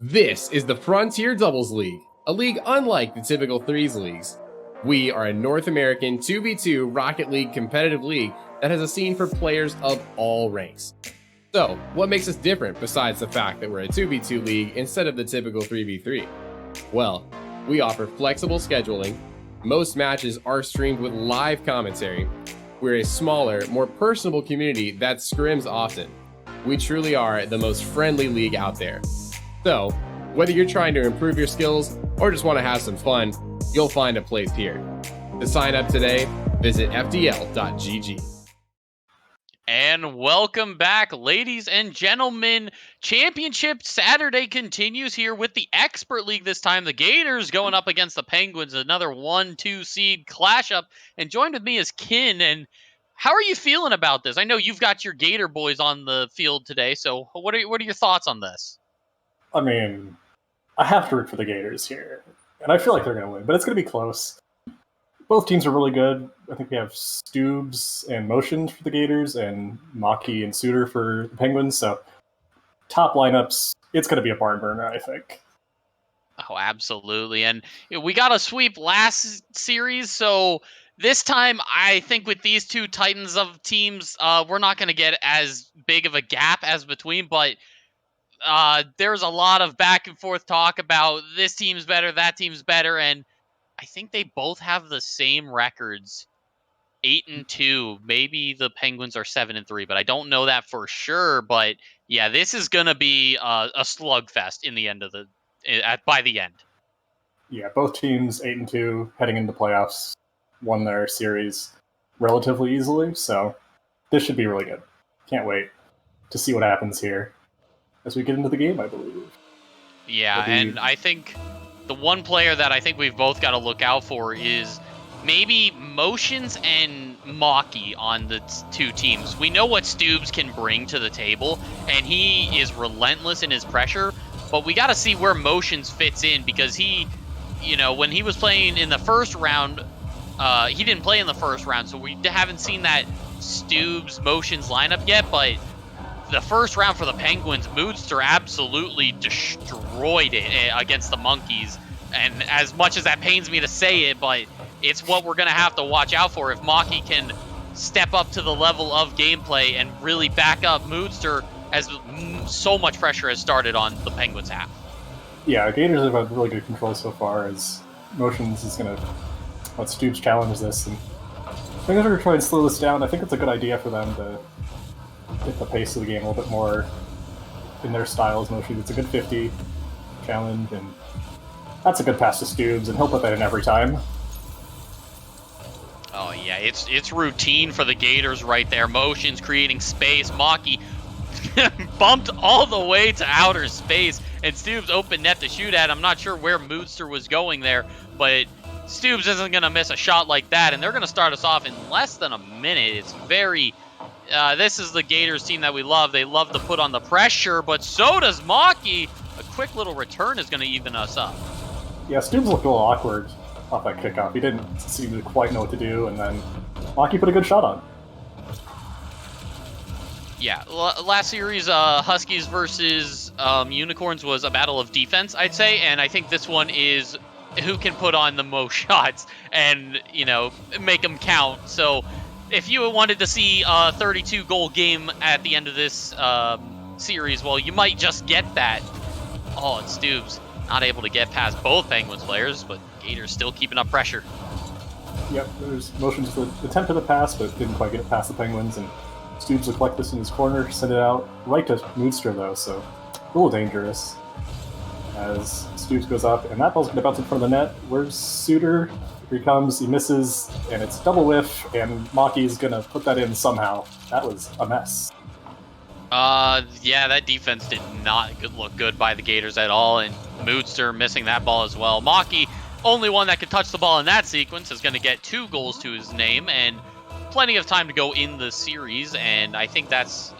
This is the Frontier Doubles League, a league unlike the typical threes leagues. We are a North American 2v2 Rocket League competitive league that has a scene for players of all ranks. So, what makes us different besides the fact that we're a 2v2 league instead of the typical 3v3? Well, we offer flexible scheduling, most matches are streamed with live commentary, we're a smaller, more personable community that scrims often. We truly are the most friendly league out there. So, whether you're trying to improve your skills or just want to have some fun, you'll find a place here. To sign up today, visit fdl.gg. And welcome back, ladies and gentlemen. Championship Saturday continues here with the Expert League this time. The Gators going up against the Penguins, another 1-2 seed clash up. And joined with me is Kin. And how are you feeling about this? I know you've got your Gator boys on the field today, so what are your thoughts on this? I mean, I have to root for the Gators here, and I feel like they're going to win, but it's going to be close. Both teams are really good. I think we have STUUUUUUBZ and Motion for the Gators, and Mockhyy and Suitor for the Penguins, so top lineups, it's going to be a barn burner, I think. Oh, absolutely. And we got a sweep last series, so this time I think with these two titans of teams, we're not going to get as big of a gap as between, but there's a lot of back and forth talk about this team's better, that team's better, and I think they both have the same records, 8-2. Maybe the Penguins are 7-3, but I don't know that for sure. But yeah, this is gonna be a slugfest in the end of by the end. Yeah, both teams 8-2 heading into playoffs, won their series relatively easily, so this should be really good. Can't wait to see what happens here as we get into the game, I believe. Yeah, and I think the one player that I think we've both got to look out for is maybe Motions and Mockhyy on the two teams. We know what STUUUUUUBZ can bring to the table, and he is relentless in his pressure, but we got to see where Motions fits in, because he, when he was playing in the first round, he didn't play in the first round, so we haven't seen that STUUUUUUBZ Motions lineup yet, but the first round for the Penguins, Moodster absolutely destroyed it against the Monkeys. And as much as that pains me to say it, but it's what we're going to have to watch out for if Mockhyy can step up to the level of gameplay and really back up Moodster, as so much pressure has started on the Penguins half. Yeah, Gators have had really good control so far, as Motions is going to let STUUUUUUBZ challenge this. And Penguins are going to try and slow this down. I think it's a good idea for them to get the pace of the game a little bit more in their style as Motion. It's a good 50 challenge, and that's a good pass to STUUUUUUBZ, and he'll put that in every time. Oh yeah, it's routine for the Gators right there. Motions creating space. Mockhyy bumped all the way to outer space, and STUUUUUUBZ open net to shoot at. I'm not sure where Moodster was going there, but STUUUUUUBZ isn't going to miss a shot like that, and they're going to start us off in less than a minute. It's very... this is the Gators team that we love. They love to put on the pressure, but so does Mockhyy. A quick little return is going to even us up. Yeah, STUUUUUUBZ looked a little awkward off that kickoff. He didn't seem to quite know what to do, and then Mockhyy put a good shot on. Yeah, last series, Huskies versus Unicorns was a battle of defense, I'd say, and I think this one is who can put on the most shots and, make them count. So if you wanted to see a 32-goal game at the end of this series, well, you might just get that. Oh, and STUUUUUUBZ not able to get past both Penguins players, but Gators still keeping up pressure. Yep, there's Motions to attempt at the pass, but didn't quite get it past the Penguins, and STUUUUUUBZ looked like this in his corner, sent it out right to Moodster, though, so a little dangerous as STUUUUUUBZ goes up, and that ball's going to bounce in front of the net. Where's Suitor? Here he comes, he misses, and it's double whiff, and Mockhy's going to put that in somehow. That was a mess. Yeah, that defense did not look good by the Gators at all, and Moodster missing that ball as well. Mockhyy, only one that could touch the ball in that sequence, is going to get 2 goals to his name, and plenty of time to go in the series, and I think that's,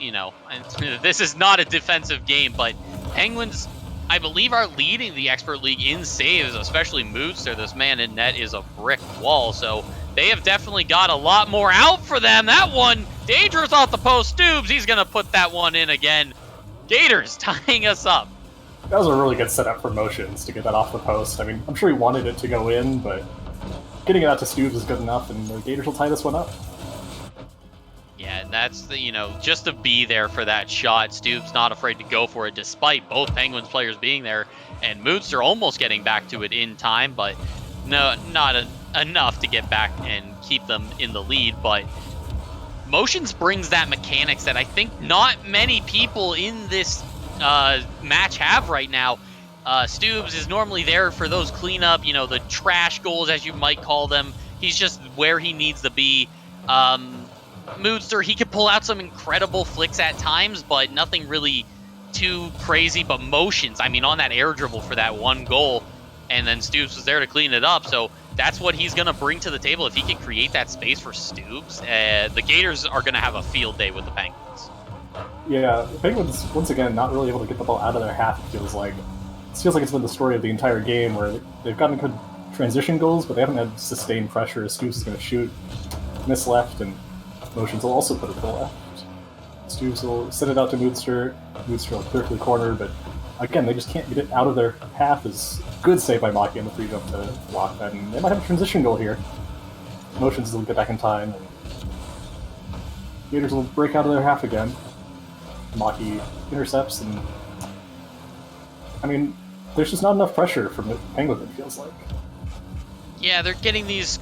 this is not a defensive game, but Penguins, I believe, are leading the Expert League in saves, especially Moodster. This man in net is a brick wall, so they have definitely got a lot more out for them. That one, dangerous off the post. STUUUUUUBZ, he's going to put that one in again. Gators tying us up. That was a really good setup for Motions to get that off the post. I mean, I'm sure he wanted it to go in, but getting it out to STUUUUUUBZ is good enough, and the Gators will tie this one up. Yeah, and that's the, just to be there for that shot. STUUUUUUBZ not afraid to go for it, despite both Penguins players being there, and Moodster almost getting back to it in time, but no, not enough to get back and keep them in the lead. But Motions brings that mechanics that I think not many people in this match have right now. STUUUUUUBZ is normally there for those cleanup, the trash goals, as you might call them. He's just where he needs to be. Moodster, he can pull out some incredible flicks at times, but nothing really too crazy. But Motions, I mean, on that air dribble for that one goal, and then STUUUUUUBZ was there to clean it up. So that's what he's going to bring to the table. If he can create that space for STUUUUUUBZ, the Gators are going to have a field day with the Penguins. Yeah, the Penguins, once again, not really able to get the ball out of their half, it feels like. It feels like it's been the story of the entire game, where they've gotten good transition goals, but they haven't had sustained pressure. STUUUUUUBZ is going to shoot, miss left, and Motions will also put it to the left. STUUUUUUBZ will send it out to Moodster. Moodster will clear to the corner, but again, they just can't get it out of their half. Is good save by Mockhyy on the free jump to block that, and they might have a transition goal here. Motions will get back in time, and Gators will break out of their half again. Mockhyy intercepts, and I mean, there's just not enough pressure from the Penguins, it feels like. Yeah, they're getting these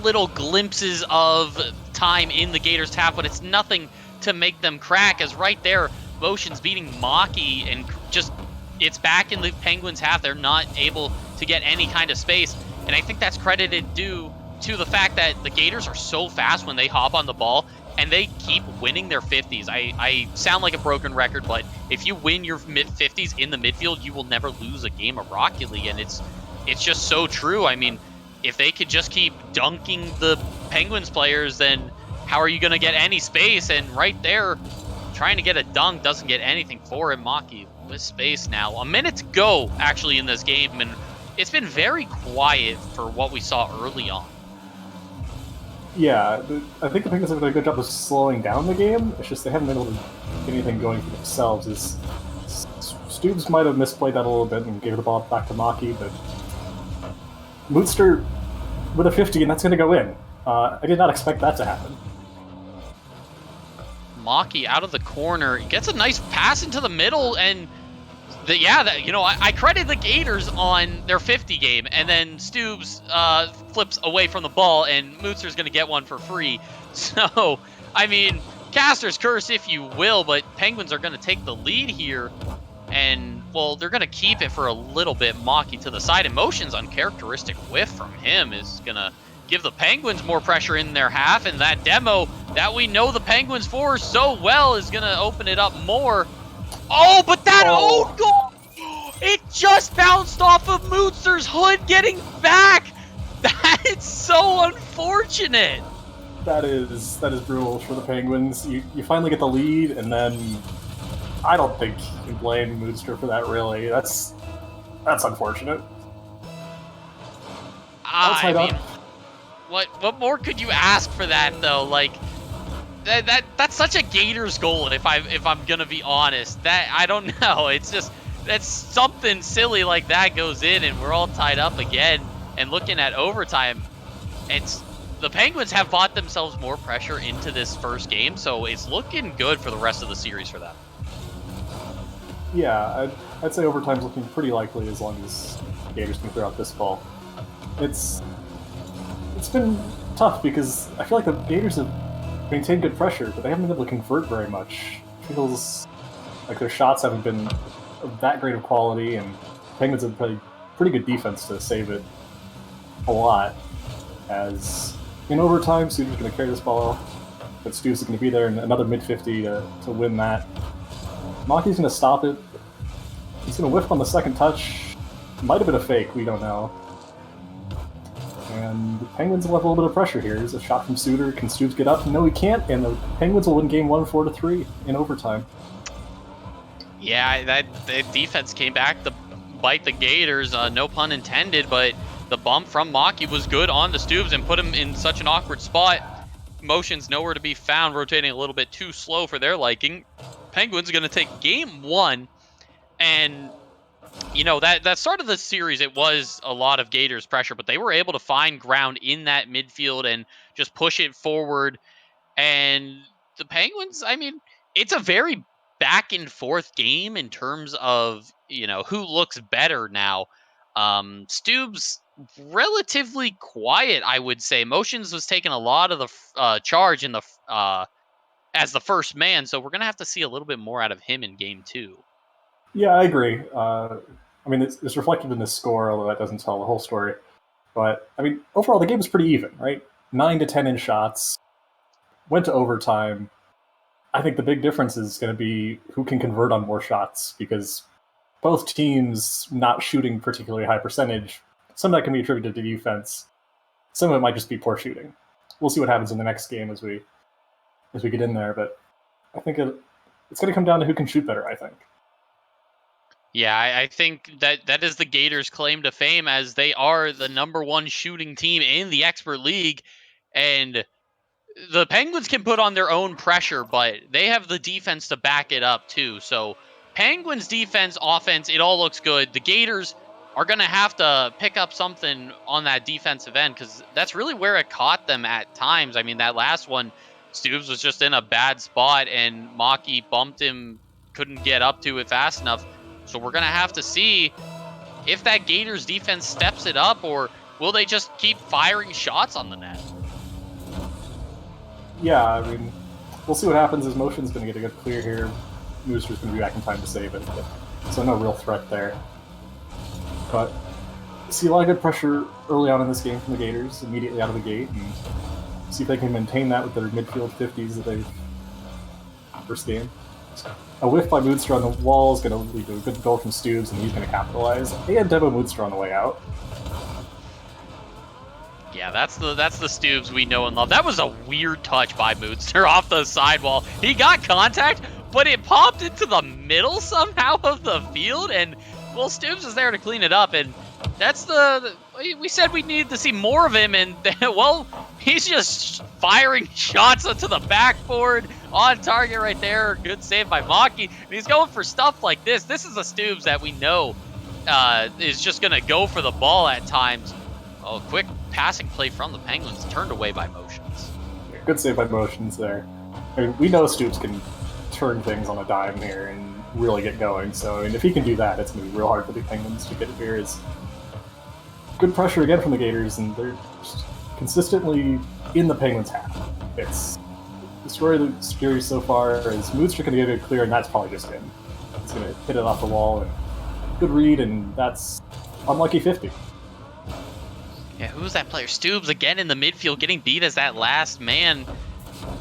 little glimpses of time in the Gators' half, but it's nothing to make them crack, as right there, Motions beating Mockhyy, and just, it's back in the Penguins' half. They're not able to get any kind of space, and I think that's credited due to the fact that the Gators are so fast when they hop on the ball, and they keep winning their 50s. I sound like a broken record, but if you win your mid-50s in the midfield, you will never lose a game of Rocket League, and it's just so true. I mean, if they could just keep dunking the Penguins players, then how are you going to get any space? And right there, trying to get a dunk doesn't get anything for him. Mockhyy with space now. A minute to go, actually, in this game, and it's been very quiet for what we saw early on. Yeah, I think the Penguins have done a good job of slowing down the game. It's just they haven't been able to get anything going for themselves. STUUUUUUBZ might have misplayed that a little bit and gave the ball back to Mockhyy, but Moodster with a 50, and that's going to go in. I did not expect that to happen. Mockhyy out of the corner, gets a nice pass into the middle, and I credit the Gators on their 50 game, and then STUUUUUUBZ flips away from the ball, and Moodster's going to get one for free. So, I mean, Caster's curse, if you will, but Penguins are going to take the lead here, and, well, they're going to keep it for a little bit. Mockhyy to the side, and Motions' uncharacteristic whiff from him is going to give the Penguins more pressure in their half, and that demo that we know the Penguins for so well is going to open it up more. Oh, but that own goal, it just bounced off of Moodster's hood getting back. That's so unfortunate. That is brutal for the Penguins. You finally get the lead, and then I don't think you can blame Moodster for that, really. That's unfortunate. I mean, what more could you ask for that, though? Like, that's such a Gators goal, if I'm gonna be honest. That, I don't know. It's just, that's something silly like that goes in, and we're all tied up again. And looking at overtime, the Penguins have bought themselves more pressure into this first game, so it's looking good for the rest of the series for them. Yeah, I'd say overtime's looking pretty likely as long as Gators can clear out this ball. It's been tough because I feel like the Gators have maintained good pressure, but they haven't been able to convert very much. It feels like their shots haven't been of that great of quality, and Penguins have played pretty good defense to save it a lot. As in overtime, STUUUUUUUBZ going to carry this ball, but STUUUUUUUBZ going to be there in another mid-50 to win that. Mocky's going to stop it. He's going to whiff on the second touch. Might have been a fake, we don't know. And the Penguins will have a little bit of pressure here. There's a shot from Suter. Can STUUUUUUUBZ get up? No, he can't, and the Penguins will win game 1 4-3 in overtime. Yeah, that defense came back to bite the Gators, no pun intended, but the bump from Mockhyy was good on the STUUUUUUBZ and put him in such an awkward spot. Motion's nowhere to be found, rotating a little bit too slow for their liking. Penguins are going to take game 1, and you know, that start of the series, it was a lot of Gators pressure, but they were able to find ground in that midfield and just push it forward. And the Penguins, I mean, it's a very back and forth game in terms of, you know, who looks better now. STUUUUUBZ relatively quiet, I would say. Motions was taking a lot of the charge in the as the first man, so we're gonna have to see a little bit more out of him in game 2. Yeah, I agree. I mean, it's reflected in the score, although that doesn't tell the whole story. But, I mean, overall, the game was pretty even, right? 9 to 10 in shots, went to overtime. I think the big difference is going to be who can convert on more shots, because both teams not shooting particularly high percentage, some of that can be attributed to defense. Some of it might just be poor shooting. We'll see what happens in the next game as we get in there, but I think it's going to come down to who can shoot better, I think. Yeah, I think that is the Gators' claim to fame, as they are the #1 shooting team in the Expert League. And the Penguins can put on their own pressure, but they have the defense to back it up too. So Penguins defense, offense, it all looks good. The Gators are going to have to pick up something on that defensive end, because that's really where it caught them at times. I mean, that last one, STUUUUUUBZ was just in a bad spot, and Mockhyy bumped him, couldn't get up to it fast enough. So we're going to have to see if that Gators defense steps it up, or will they just keep firing shots on the net? Yeah, I mean, we'll see what happens. His motion's going to get a good clear here. Mooster's going to be back in time to save it, so no real threat there. But see a lot of good pressure early on in this game from the Gators, immediately out of the gate, and see if they can maintain that with their midfield 50s that they've first game. A whiff by Moodster on the wall is going to lead to a good goal from STUUUUUUBZ, and he's going to capitalize. And Debo Moodster on the way out. Yeah, that's the STUUUUUBZ we know and love. That was a weird touch by Moodster off the sidewall. He got contact, but it popped into the middle somehow of the field, and well, STUUUUUUBZ is there to clean it up, and that's we said we needed to see more of him, and well, he's just firing shots onto the backboard, on target right there. Good save by Mockhyy, and he's going for stuff like this. This is a STUUUUUUBZ that we know is just going to go for the ball at times. Oh, quick passing play from the Penguins, turned away by Motions. Good save by Motions there. I mean, we know STUUUUUUBZ can turn things on a dime here and really get going, so I mean, if he can do that, it's going to be real hard for the Penguins to get it here. Is good pressure again from the Gators, and they're just consistently in the Penguins' half. It's the story of the series so far is Moodster going to get it clear, and that's probably just him. He's going to hit it off the wall, and good read, and that's unlucky 50. Yeah, who's that player? STUUUUUUBZ again in the midfield, getting beat as that last man.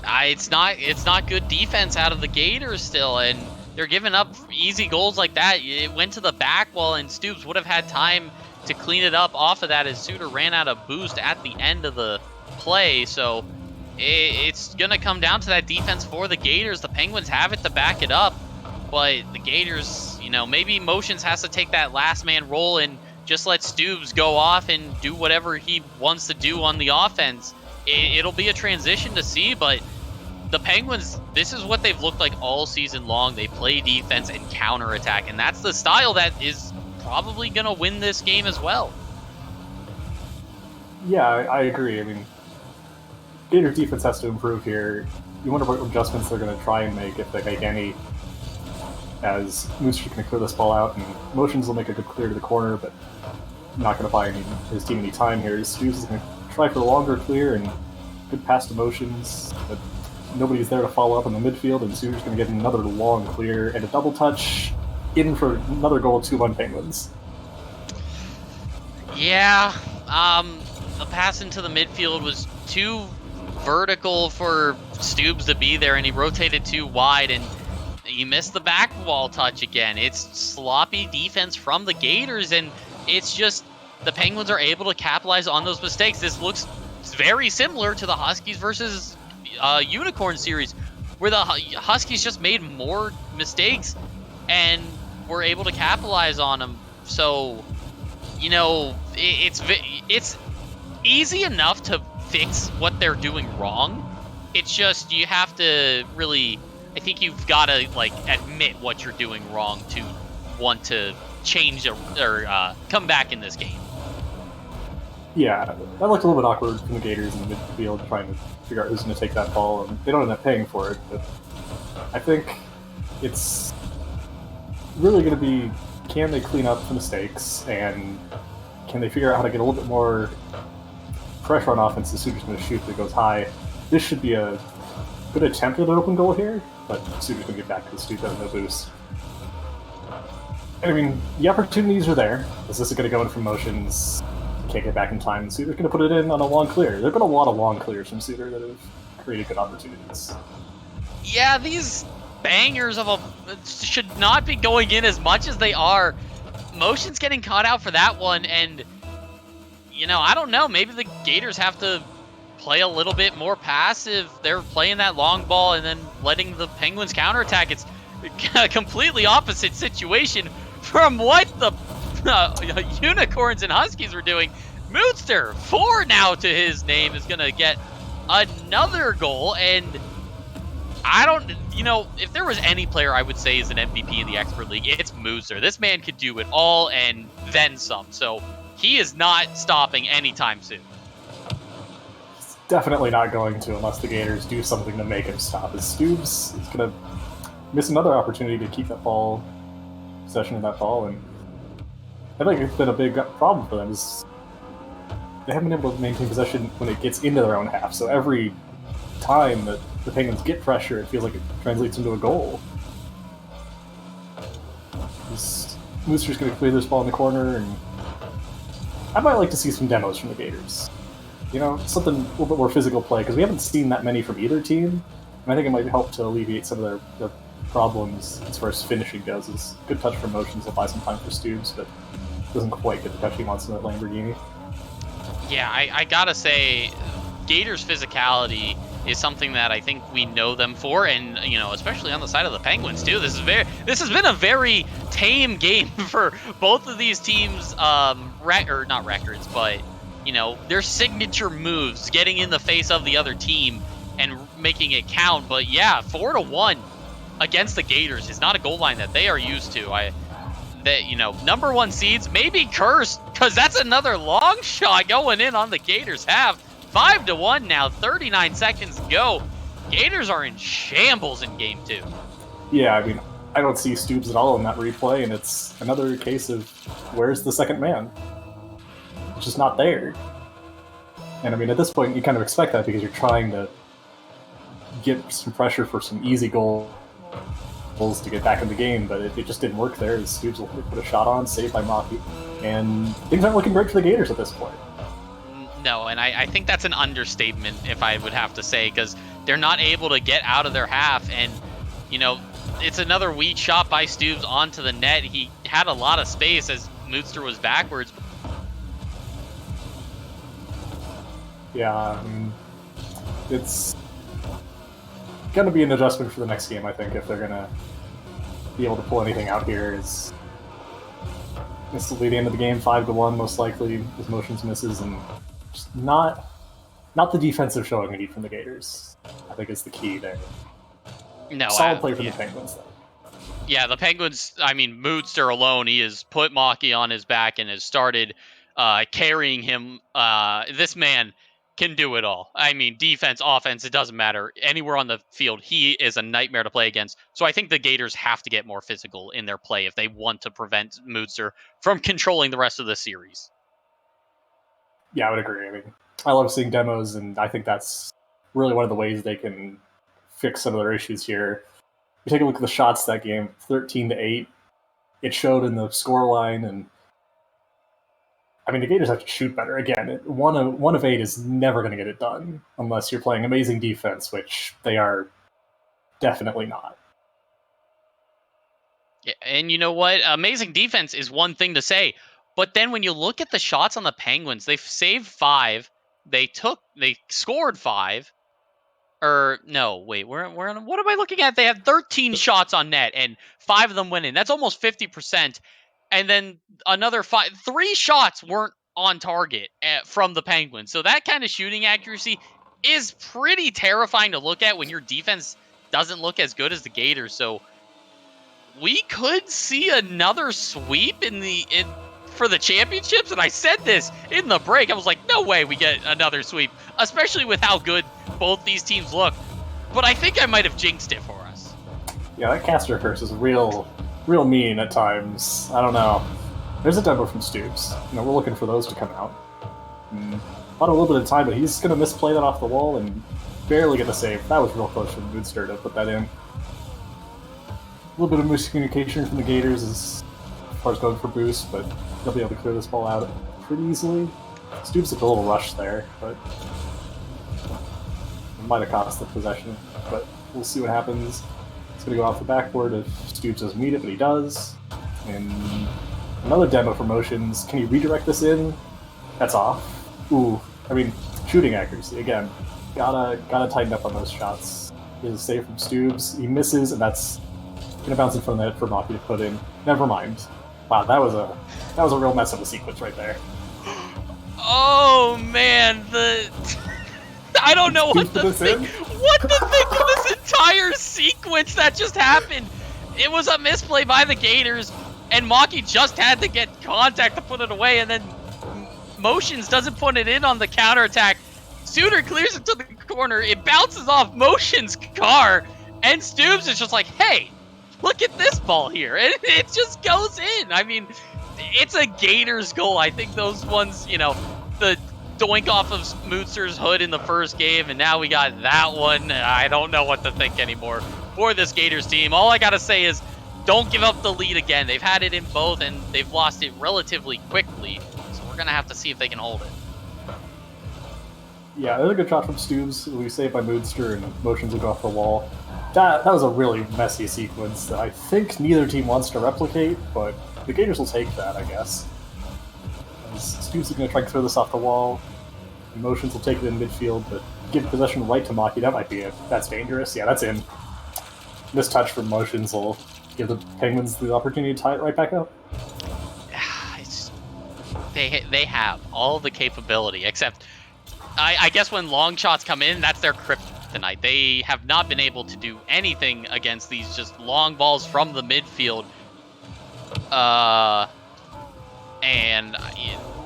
It's not good defense out of the Gators still, and they're giving up easy goals like that. It went to the back wall, and STUUUUUUBZ would have had time to clean it up off of that as Suter ran out of boost at the end of the play. So it's going to come down to that defense for the Gators. The Penguins have it to back it up, but the Gators, you know, maybe Motions has to take that last man role and just let STUUUUUUBZ go off and do whatever he wants to do on the offense. It'll be a transition to see, but the Penguins, this is what they've looked like all season long. They play defense and counterattack, and that's the style that is probably going to win this game as well. Yeah, I agree. I mean, Gator defense has to improve here. You wonder what adjustments they're going to try and make, if they make any, as Moodster can clear this ball out, and Motions will make a good clear to the corner, but not going to buy his team any time here. STUUUUUUBZ is going to try for a longer clear, and good pass to Motions, but nobody's there to follow up in the midfield, and Suter's going to get another long clear and a double touch in for another goal, 2-1 Penguins. Yeah, the pass into the midfield was too vertical for STUUUUUUBZ to be there, and he rotated too wide, and he missed the back wall touch again. It's sloppy defense from the Gators, and it's just the Penguins are able to capitalize on those mistakes. This looks very similar to the Huskies versus Unicorn series, where the Huskies just made more mistakes and were able to capitalize on them. So, you know, it's easy enough to fix what they're doing wrong. It's just you have to really, I think you've got to like admit what you're doing wrong to want to change or come back in this game. Yeah, that looked a little bit awkward from the Gators in the midfield, trying to figure out who's going to take that ball, and they don't end up paying for it. But I think it's really going to be, can they clean up the mistakes, and can they figure out how to get a little bit more pressure on offense as Suter's going to shoot that goes high. This should be a good attempt at an open goal here, but Suter's going to get back to the Stu doesn't no boost. I mean, the opportunities are there. This is going to go in from motions. Can't get back in time, and Suter's going to put it in on a long clear. There have been a lot of long clears from Suter that have created good opportunities. Yeah, these bangers of a should not be going in as much as they are. Motion's getting caught out for that one, and you know, I don't know. Maybe the Gators have to play a little bit more passive. They're playing that long ball and then letting the Penguins counterattack. It's a completely opposite situation from what the Unicorns and Huskies were doing. Moodster, 4 now to his name, is going to get another goal. And I don't, you know, if there was any player I would say is an MVP in the Expert League, it's Moodster. This man could do it all and then some. So he is not stopping anytime soon. He's definitely not going to unless the Gators do something to make him stop. As STUUUUUUBZ is going to miss another opportunity to keep that ball, possession of that ball, and I think it's been a big problem for them. Is they haven't been able to maintain possession when it gets into their own half. So every time that the Penguins get pressure, it feels like it translates into a goal. Moodster's going to clear this ball in the corner, and I might like to see some demos from the Gators. You know, something a little bit more physical play, because we haven't seen that many from either team, and I think it might help to alleviate some of their problems as far as finishing goes. It's a good touch for motions will buy some time for STUUUUUUBZ, but doesn't quite get the touch he wants in that Lamborghini. Yeah, I gotta say, Gators' physicality is something that I think we know them for, and you know, especially on the side of the Penguins too. This has been a very tame game for both of these teams. Or not records, but you know, their signature moves, getting in the face of the other team and making it count. But yeah, 4-1 against the Gators is not a goal line that they are used to. You know, number 1 seeds may be cursed, because that's another long shot going in on the Gators half. 5-1 now, 39 seconds to go. Gators are in shambles in game 2. Yeah, I mean, I don't see STUUUUUUBZ at all in that replay, and it's another case of where's the second man? It's just not there. And I mean, at this point, you kind of expect that because you're trying to get some pressure for some easy goals to get back in the game, but it just didn't work there. As STUUUUUUBZ will put a shot on, saved by Mockhyy, and things aren't looking great for the Gators at this point. No, and I think that's an understatement, if I would have to say, because they're not able to get out of their half, and, you know, it's another weak shot by STUUUUUUBZ onto the net. He had a lot of space as Moodster was backwards. Yeah, I mean, it's going to be an adjustment for the next game, I think, if they're going to be able to pull anything out here. This will be the end of the game, 5-1 most likely, with motions misses, and just not the defensive showing we need from the Gators, I think, is the key there. No, solid play from the Penguins, though. Yeah, the Penguins, I mean, Moodster alone, he has put Mockhyy on his back and has started carrying him. This man can do it all. I mean, defense, offense, it doesn't matter. Anywhere on the field, he is a nightmare to play against. So I think the Gators have to get more physical in their play if they want to prevent Moodster from controlling the rest of the series. Yeah, I would agree. I mean, I love seeing demos, and I think that's really one of the ways they can fix some of their issues here. You take a look at the shots that game, 13-8. It showed in the scoreline, and I mean, the Gators have to shoot better. Again, one of 8 is never going to get it done unless you're playing amazing defense, which they are definitely not. Yeah, and you know what? Amazing defense is one thing to say, but then when you look at the shots on the Penguins, they've saved 5. They scored 5. Or no, wait, what am I looking at? They have 13 shots on net and 5 of them went in. That's almost 50%. And then another 3 shots weren't on target from the Penguins. So that kind of shooting accuracy is pretty terrifying to look at when your defense doesn't look as good as the Gators. So we could see another sweep for the championships. And I said this in the break. I was like, no way we get another sweep, especially with how good both these teams look. But I think I might have jinxed it for us. Yeah, that caster curse is real mean at times. I don't know. There's a demo from STUUUUUUBZ. We're looking for those to come out. Bought a little bit of time, but he's going to misplay that off the wall and barely get the save. That was real close for Moodster to put that in. A little bit of miscommunication from the Gators as far as going for boost, but they'll be able to clear this ball out pretty easily. STUUUUUUBZ took a little rush there, but it might have cost the possession. But we'll see what happens. It's going to go off the backboard if STUUUUUUBZ doesn't meet it, but he does. And another demo for motions. Can he redirect this in? That's off. Ooh, I mean, shooting accuracy again. Gotta tighten up on those shots. Is a save from STUUUUUUBZ. He misses, and that's gonna bounce in front of the net for Mockhyy to put in. Never mind. Wow, that was a real mess of a sequence right there. Oh man, I don't know what to think. What to think of this entire sequence that just happened. It was a misplay by the Gators, and Mockhyy just had to get contact to put it away, and then Motions doesn't put it in on the counterattack. Suitor clears it to the corner. It bounces off Motion's car, and STUUUUUUBZ is just like, hey, look at this ball here. And it just goes in. I mean, it's a Gators goal. I think those ones, the doink off of Moodster's hood in the first game, and now we got that one. I don't know what to think anymore for this Gators team. All I got to say is don't give up the lead again. They've had it in both, and they've lost it relatively quickly. So we're going to have to see if they can hold it. Yeah, there's a good shot from STUUUUUUBZ. We save by Moodster, and Motions will go off the wall. That was a really messy sequence that I think neither team wants to replicate, but the Gators will take that, I guess. STUUUUUUBZ is going to try and throw this off the wall. Motions will take it in midfield, but give possession right to Mockhyy. That might be it. That's dangerous. Yeah, that's in. This touch from Motions will give the Penguins the opportunity to tie it right back up. They have all the capability, except I guess when long shots come in, that's their kryptonite. They have not been able to do anything against these just long balls from the midfield. And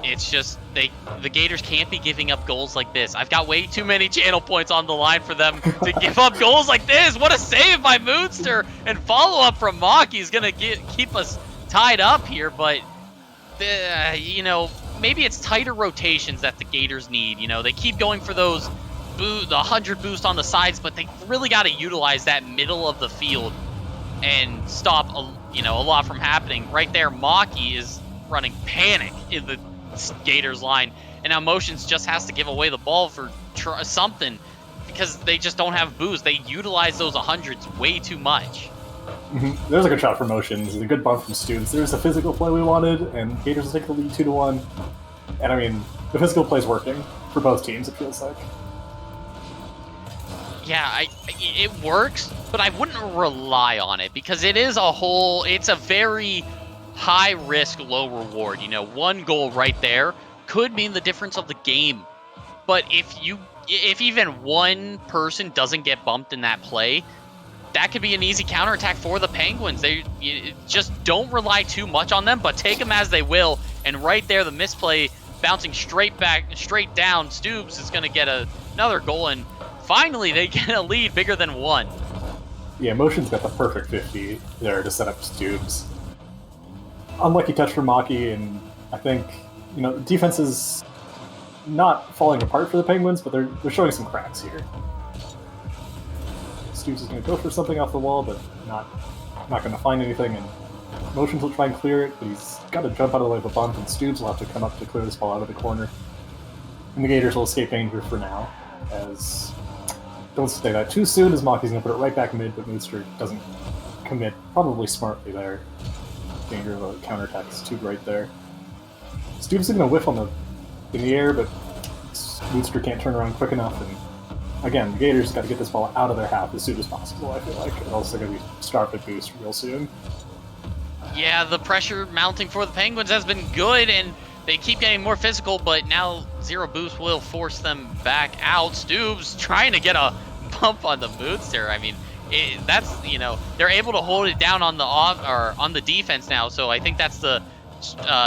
it's just the Gators can't be giving up goals like this. I've got way too many channel points on the line for them to give up goals like this. What a save by Moodster, and follow up from Mockhyy is gonna keep us tied up here. But maybe it's tighter rotations that the Gators need. They keep going for those the 100 boost on the sides, but they really got to utilize that middle of the field and stop a lot from happening. Right there, Mockhyy is running panic in the Gators line, and now Motions just has to give away the ball for something because they just don't have boost. They utilize those 100s way too much. There's a good shot for Motions, a good bump from STUUUUUUUBZ. There's the physical play we wanted, and Gators will take the lead 2-1. And I mean, the physical play's working for both teams, it feels like. Yeah, it works, but I wouldn't rely on it because it's a very high risk, low reward. One goal right there could mean the difference of the game. But if even one person doesn't get bumped in that play, that could be an easy counterattack for the Penguins. They just don't rely too much on them, but take them as they will. And right there, the misplay bouncing straight down, STUUUUUUBZ is going to get another goal, and finally they get a lead bigger than one. Yeah, Motion's got the perfect 50 there to set up STUUUUUUBZ. Unlucky touch for Mockhyy, and I think defense is not falling apart for the Penguins, but they're showing some cracks here. STUUUUUUBZ is going to go for something off the wall, but not going to find anything, and Motions will try and clear it, but he's got to jump out of the way of a bump, and STUUUUUUUBZ will have to come up to clear this ball out of the corner. And the Gators will escape danger for now, as don't say that too soon, as Mockhy's going to put it right back mid, but Moodster doesn't commit probably smartly there. Danger of a counterattack is too great there. STUUUUUUBZ is going to whiff in the air, but Moodster can't turn around quick enough, and again, the Gators got to get this ball out of their half as soon as possible, I feel like. They're also going to be starved at boost real soon. Yeah, the pressure mounting for the Penguins has been good, and they keep getting more physical, but now zero boost will force them back out. STUUUUUUBZ trying to get a bump on the Moodster. I mean, that's, you know, they're able to hold it down on the on the defense now. So I think that's the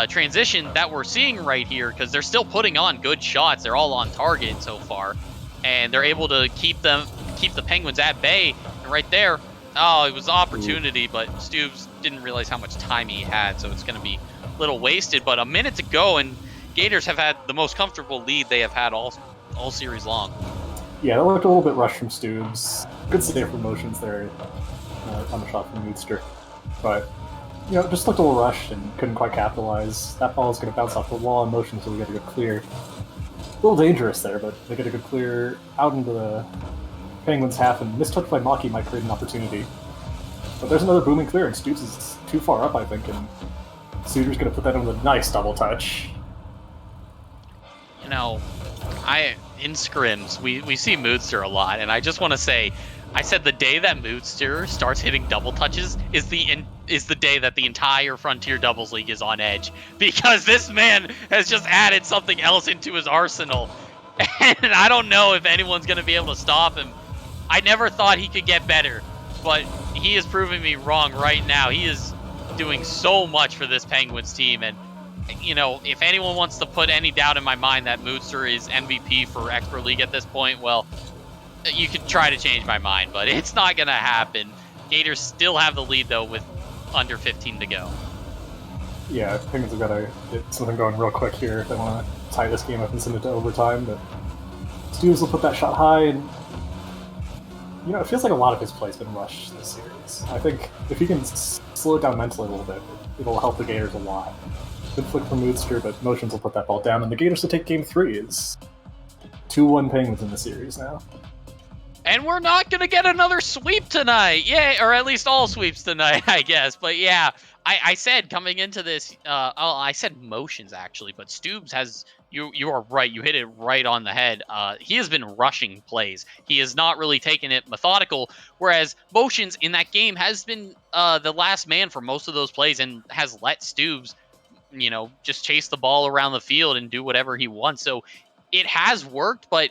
transition that we're seeing right here, because they're still putting on good shots. They're all on target so far, and they're able to keep the Penguins at bay. And right there, oh, it was opportunity, but STUUUUUBZ didn't realize how much time he had, so it's going to be a little wasted. But a minute to go, and Gators have had the most comfortable lead they have had all series long. Yeah, that looked a little bit rushed from STUUUUUUBZ. Good save for motions there on the shot from Moodster. But, you know, it just looked a little rushed and couldn't quite capitalize. That ball is going to bounce off the wall, and motions will get a good clear. A little dangerous there, but they get a good clear out into the Penguins half, and mistouch by Mockhyy might create an opportunity. But there's another booming clear, and STUUUUUUBZ is too far up, I think, and Suter's going to put that on the nice double touch. You know, in scrims, we see Moodster a lot, and I just want to say, I said the day that Moodster starts hitting double touches is the day that the entire Frontier Doubles League is on edge, because this man has just added something else into his arsenal, and I don't know if anyone's going to be able to stop him. I never thought he could get better, but he is proving me wrong right now. He is doing so much for this Penguins team, and you know, if anyone wants to put any doubt in my mind that Moodster is MVP for Expert League at this point, well, you can try to change my mind, but it's not going to happen. Gators still have the lead, though, with under 15 to go. Yeah, Penguins have got to get something going real quick here if they want to tie this game up and send it to overtime, but STUUUUUUBZ will put that shot high, and you know, it feels like a lot of his play's been rushed this series. I think if he can slow it down mentally a little bit, it'll help the Gators a lot. Good flick from Moodster, but motions will put that ball down, and the Gators to take Game 3 is 2-1 Penguins in the series now. And we're not going to get another sweep tonight. Yay, or at least all sweeps tonight, I guess. But yeah, I said coming into this, I said motions actually, but STUUUUUUBZ has, you are right, you hit it right on the head. He has been rushing plays. He has not really taken it methodical, whereas motions in that game has been the last man for most of those plays and has let STUUUUUUBZ, you know, just chase the ball around the field and do whatever he wants. So it has worked, but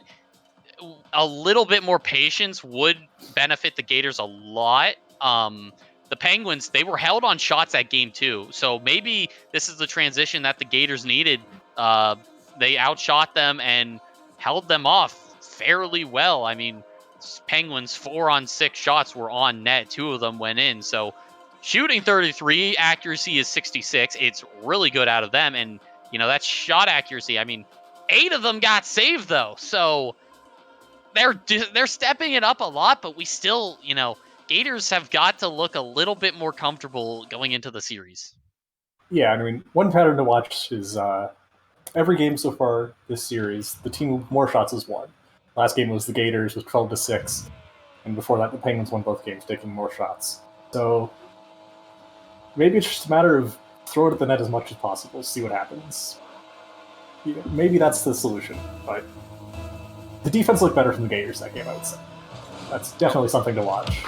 a little bit more patience would benefit the Gators a lot. The Penguins, they were held on shots at Game 2, so maybe this is the transition that the Gators needed. They outshot them and held them off fairly well. I mean, Penguins 4 on 6 shots were on net. 2 of them went in, so shooting 33, accuracy is 66. It's really good out of them, and you know, that's shot accuracy. I mean, 8 of them got saved though, so they're stepping it up a lot, but we still, you know, Gators have got to look a little bit more comfortable going into the series. Yeah, I mean, one pattern to watch is every game so far this series, the team with more shots has won. Last game was the Gators with 12-6, and before that, the Penguins won both games, taking more shots. So maybe it's just a matter of throw it at the net as much as possible, see what happens. Yeah, maybe that's the solution, but the defense looked better from the Gators that game, I would say. That's definitely something to watch.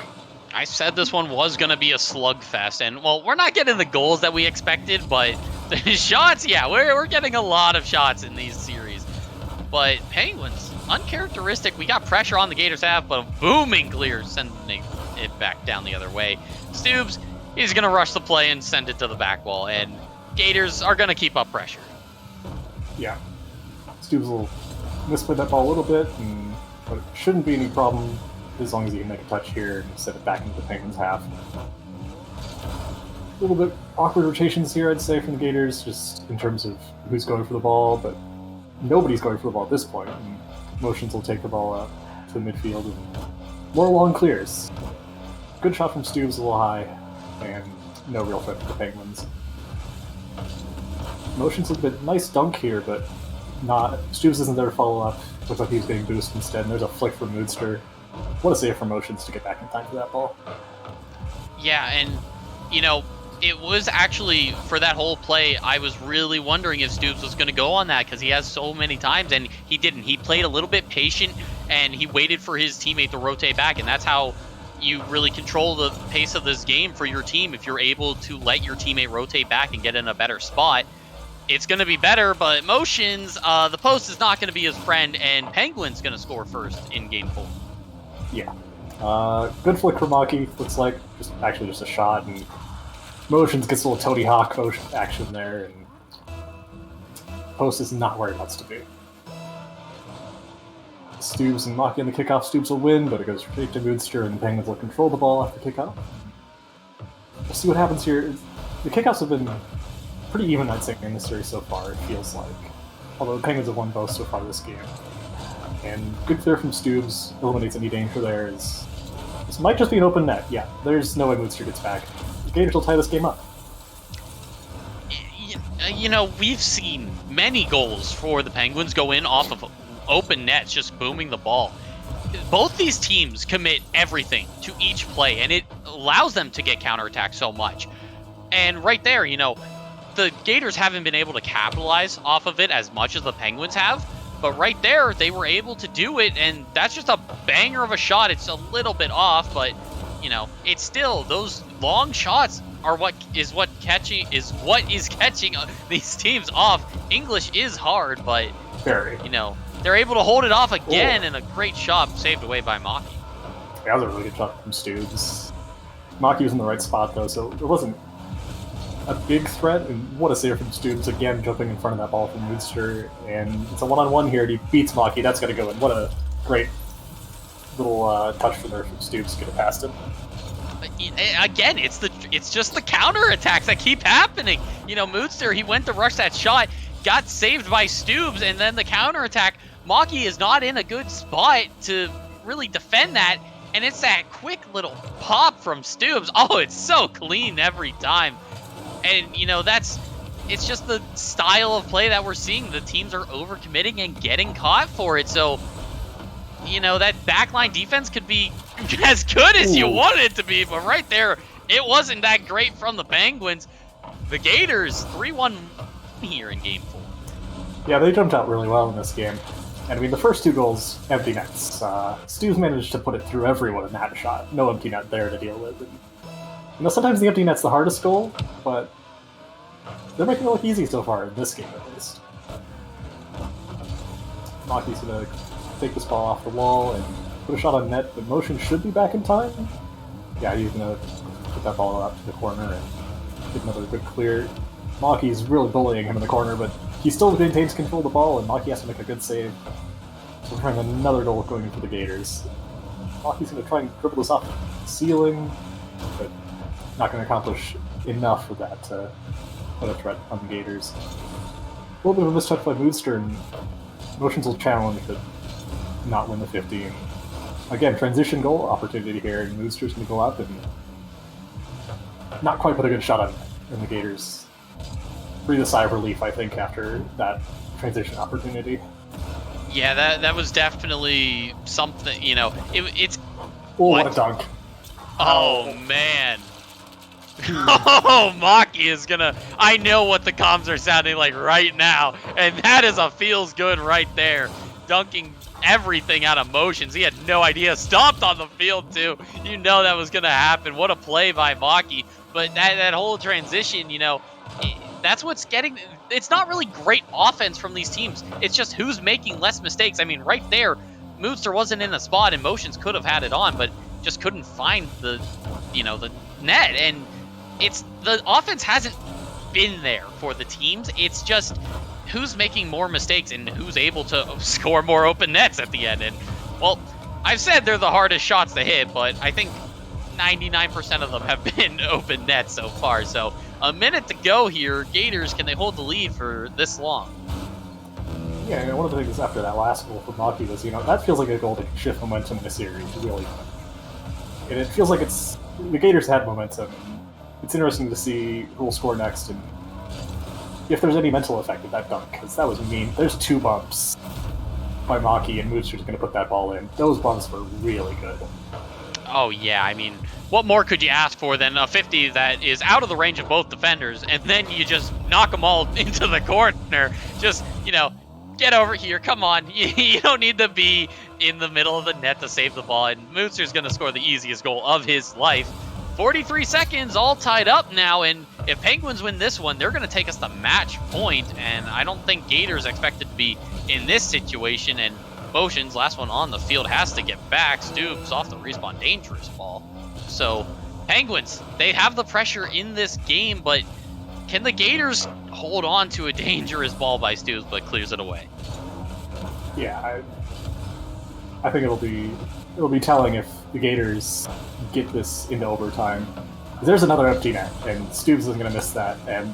I said this one was going to be a slugfest, and, well, we're not getting the goals that we expected, but the shots, yeah, we're getting a lot of shots in these series. But Penguins, uncharacteristic. We got pressure on the Gators half, but a booming clear, sending it back down the other way. STUUUUUUBZ, he's going to rush the play and send it to the back wall, and Gators are going to keep up pressure. Yeah. STUUUUUUBZ will misplay that ball a little bit, but it shouldn't be any problem as long as you can make a touch here and set it back into the Penguins half. A little bit awkward rotations here, I'd say, from the Gators, just in terms of who's going for the ball, but nobody's going for the ball at this point. And motions will take the ball out to the midfield and more long clears. Good shot from STUUUUUUBZ, a little high, and no real threat for the Penguins. Motions look a bit nice dunk here, but not. STUUUUUUBZ isn't there to follow up. Looks like he's getting boosted instead, and there's a flick from Moodster. What a save for motions to get back in time for that ball. Yeah, and, you know, it was actually, for that whole play, I was really wondering if STUUUUUUBZ was going to go on that, because he has so many times, and he didn't. He played a little bit patient, and he waited for his teammate to rotate back, and that's how you really control the pace of this game for your team. If you're able to let your teammate rotate back and get in a better spot, it's going to be better. But motions, the post is not going to be his friend, and Penguin's going to score first in Game 4. Yeah. Good flick for Mockhyy, looks like. Actually just a shot, and Motions gets a little Tony Hawk motion action there, and Post is not where it wants to be. STUUUUUBZ and Mockhyy in the kickoff. STUUUUUBZ will win, but it goes straight to Moodster, and the Penguins will control the ball after kickoff. We'll see what happens here. The kickoffs have been pretty even, I'd say, in this series so far, it feels like. Although the Penguins have won both so far this game. And good clear from STUUUUUBZ, eliminates any danger there. This might just be an open net. Yeah, there's no way Moodster gets back. The Gators will tie this game up. You know, we've seen many goals for the Penguins go in off of open nets, just booming the ball. Both these teams commit everything to each play, and it allows them to get counterattacked so much. And right there, you know, the Gators haven't been able to capitalize off of it as much as the Penguins have, but right there, they were able to do it, and that's just a banger of a shot. It's a little bit off, but, you know, it's still, those long shots are what is catching these teams off. English is hard, but, you know, they're able to hold it off again, and a great shot saved away by Mockhyy. Yeah, that was a really good shot from STUUUUUBZ. Mockhyy was in the right spot, though, so it wasn't a big threat, and what a save from STUUUUUBZ, again jumping in front of that ball from Moodster, and it's a one-on-one here, and he beats Mockhyy. That's going to go in. What a great little touch from there from STUUUUUBZ to get it past him. Again, it's just the counter-attacks that keep happening. You know, Moodster, he went to rush that shot, got saved by STUUUUUBZ, and then the counter-attack, Mockhyy is not in a good spot to really defend that, and it's that quick little pop from STUUUUUBZ. Oh, it's so clean every time. And, you know, it's just the style of play that we're seeing. The teams are overcommitting and getting caught for it. So, you know, that backline defense could be as good as you want it to be. But right there, it wasn't that great from the Penguins. The Gators, 3-1 here in Game 4. Yeah, they jumped out really well in this game. And, I mean, the first two goals, empty nets. STUUUUUUBZ managed to put it through everyone in that shot. No empty net there to deal with. And, you know, sometimes the empty net's the hardest goal, but they're making it look easy so far in this game, at least. Mocky's gonna take this ball off the wall and put a shot on net, but Motion should be back in time. Yeah, he's gonna put that ball out to the corner and get another good clear. Mockhy's really bullying him in the corner, but he still maintains control of the ball, and Mockhyy has to make a good save. So we're trying another goal going in for the Gators. Mocky's gonna try and dribble this off the ceiling, but not going to accomplish enough with that to put a threat on the Gators. A little bit of a mistouch by Moodster, and Motions will challenge, but not win the 50. And again, transition goal opportunity here, and Moodster's going to go up and not quite put a good shot on it. And the Gators breathe a sigh of relief, I think, after that transition opportunity. Yeah, that was definitely something, you know, it's... Oh, what a dunk. Oh, man. Oh, Mockhyy is gonna... I know what the comms are sounding like right now, and that is a feels good right there. Dunking everything out of Motions. He had no idea. Stomped on the field, too. You know that was gonna happen. What a play by Mockhyy. But that whole transition, you know, that's what's getting... It's not really great offense from these teams. It's just who's making less mistakes. I mean, right there, Moodster wasn't in the spot, and Motions could have had it on, but just couldn't find the, you know, the net. And it's the offense hasn't been there for the teams. It's just who's making more mistakes and who's able to score more open nets at the end. And, well, I've said they're the hardest shots to hit, but I think 99% of them have been open nets so far. So a minute to go here. Gators, can they hold the lead for this long? Yeah, you know, one of the things after that last goal for Mockhyy was, you know, that feels like a goal that can shift momentum in a series, really. And it feels like it's... The Gators had momentum. It's interesting to see who will score next and if there's any mental effect of that dunk, because that was mean. There's two bumps by Mockhyy, and Moodster's going to put that ball in. Those bumps were really good. Oh, yeah, I mean, what more could you ask for than a 50 that is out of the range of both defenders, and then you just knock them all into the corner? Just, you know, get over here, come on. You don't need to be in the middle of the net to save the ball, and Moodster's going to score the easiest goal of his life. 43 seconds, all tied up now, and if Penguins win this one, they're going to take us to match point, and I don't think Gators expected to be in this situation, and Motions, last one on the field, has to get back. STUUUUUUBZ off the respawn, dangerous ball. So Penguins, they have the pressure in this game, but can the Gators hold on to a dangerous ball by STUUUUUUBZ, but clears it away? Yeah, I think it'll be telling if the Gators get this into overtime. There's another empty net, and STUUUUUUBZ isn't going to miss that. And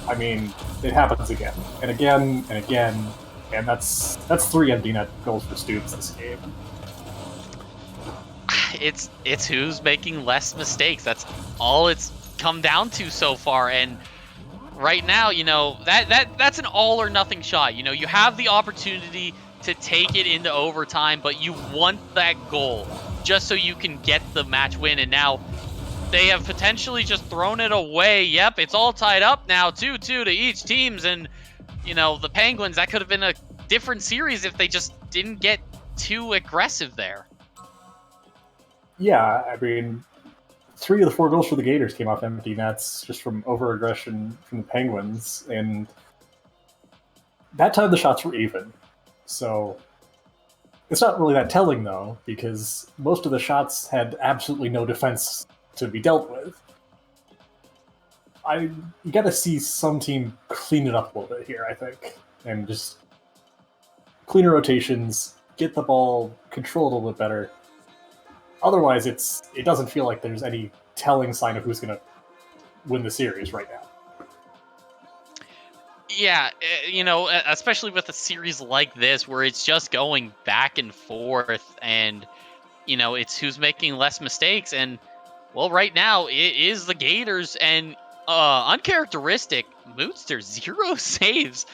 I mean, it happens again and again and again, and that's 3 empty net goals for STUUUUUUBZ this game. It's who's making less mistakes. That's all it's come down to so far. And right now, you know, that's an all or nothing shot. You know, you have the opportunity to take it into overtime, but you want that goal just so you can get the match win. And now they have potentially just thrown it away. Yep, it's all tied up now, 2-2 to each teams. And, you know, the Penguins, that could have been a different series if they just didn't get too aggressive there. Yeah, I mean, 3 of the 4 goals for the Gators came off empty nets just from over-aggression from the Penguins, and that time the shots were even. So it's not really that telling, though, because most of the shots had absolutely no defense to be dealt with. You gotta see some team clean it up a little bit here, I think, and just cleaner rotations, get the ball controlled a little bit better. Otherwise, it doesn't feel like there's any telling sign of who's going to win the series right now. Yeah, you know, especially with a series like this where it's just going back and forth, and, you know, it's who's making less mistakes. And, well, right now it is the Gators, and uncharacteristic, Moodster, 0 saves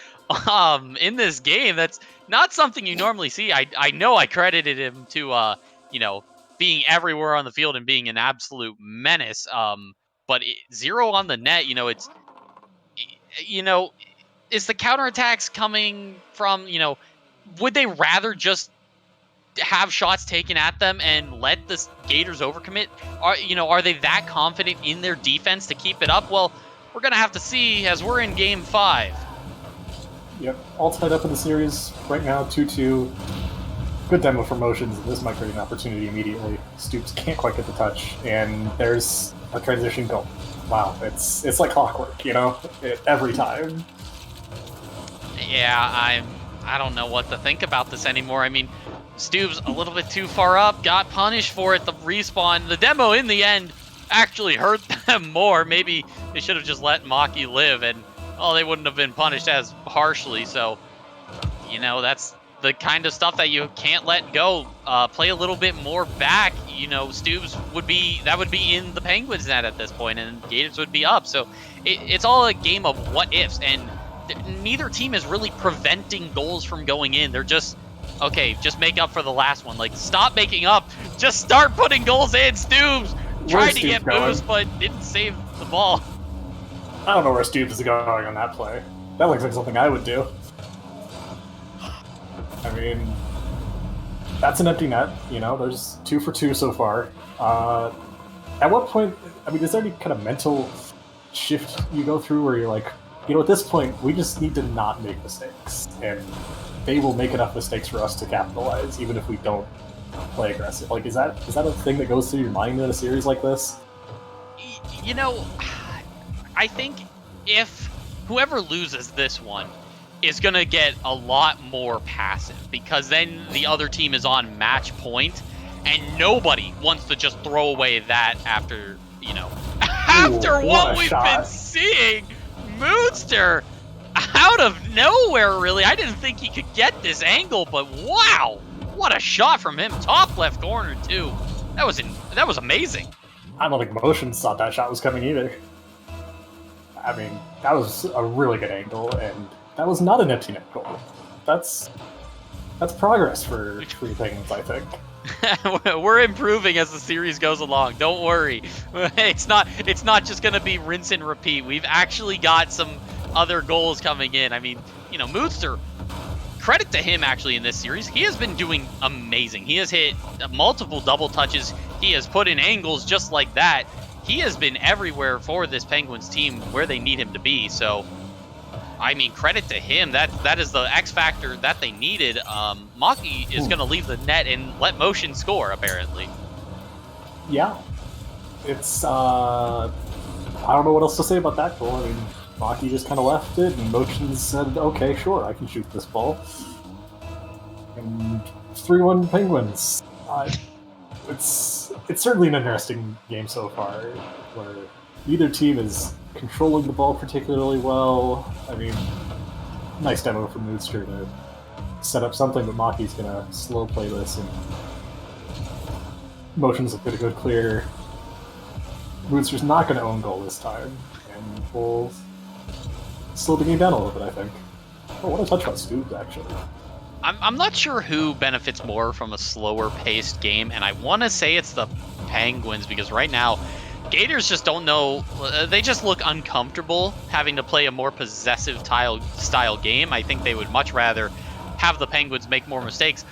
in this game. That's not something you normally see. I know I credited him to, you know, being everywhere on the field and being an absolute menace. But 0 on the net, you know, it's, you know, is the counterattacks coming from, you know, would they rather just have shots taken at them and let the Gators overcommit? Are they that confident in their defense to keep it up? Well, we're going to have to see as we're in game 5. Yep, all tied up in the series right now, 2-2. Good demo for Motions. This might create an opportunity immediately. STUUUUUUBZ can't quite get the touch, and there's a transition goal. Wow, it's like clockwork, you know, every time. Yeah, I don't know what to think about this anymore. I mean, STUUUUUUBZ a little bit too far up, got punished for it. The respawn, the demo in the end actually hurt them more. Maybe they should have just let Mockhyy live, and they wouldn't have been punished as harshly. So, you know, that's the kind of stuff that you can't let go. Play a little bit more back. You know, STUUUUUUBZ would be in the Penguins' net at this point, and Gators would be up. So it's all a game of what ifs, and neither team is really preventing goals from going in. They're just, okay, just make up for the last one. Like, stop making up. Just start putting goals in. STUUUUUUBZ tried to get boost, but didn't save the ball. I don't know where STUUUUUUBZ is going on that play. That looks like something I would do. I mean, that's an empty net, you know, there's 2 for 2 so far. At what point, I mean, is there any kind of mental shift you go through where you're like, you know, at this point, we just need to not make mistakes, and they will make enough mistakes for us to capitalize, even if we don't play aggressive? Like, is that a thing that goes through your mind in a series like this? You know, I think if whoever loses this one is going to get a lot more passive, because then the other team is on match point, and nobody wants to just throw away that after, you know, after what we've been seeing. Moodster out of nowhere, really. I didn't think he could get this angle, but wow, what a shot from him. Top left corner, too. That was amazing. I don't think Motions thought that shot was coming either. I mean, that was a really good angle, and that was not an empty net goal. That's progress for Free Penguins, I think. We're improving as the series goes along. Don't worry. It's not just going to be rinse and repeat. We've actually got some other goals coming in. I mean, you know, Moodster, credit to him actually in this series. He has been doing amazing. He has hit multiple double touches. He has put in angles just like that. He has been everywhere for this Penguins team where they need him to be. So I mean, credit to him. That is the X factor that they needed. Mockhyy is going to leave the net and let Motion score, apparently. Yeah. It's, I don't know what else to say about that goal. I mean, Mockhyy just kind of left it, and Motion said, okay, sure, I can shoot this ball. And 3-1 Penguins. It's certainly an interesting game so far, where neither team is controlling the ball particularly well. I mean, nice demo from Moodster to set up something, but Mocky's gonna slow play this, and Motion's going to go clear. Moodster's not going to own goal this time, and we'll slow the game down a little bit, I think. Oh, what a touch by STUUUUUUBZ, actually. I'm not sure who benefits more from a slower paced game, and I want to say it's the Penguins, because right now Gators just don't know, they just look uncomfortable having to play a more possessive style game. I think they would much rather have the Penguins make more mistakes,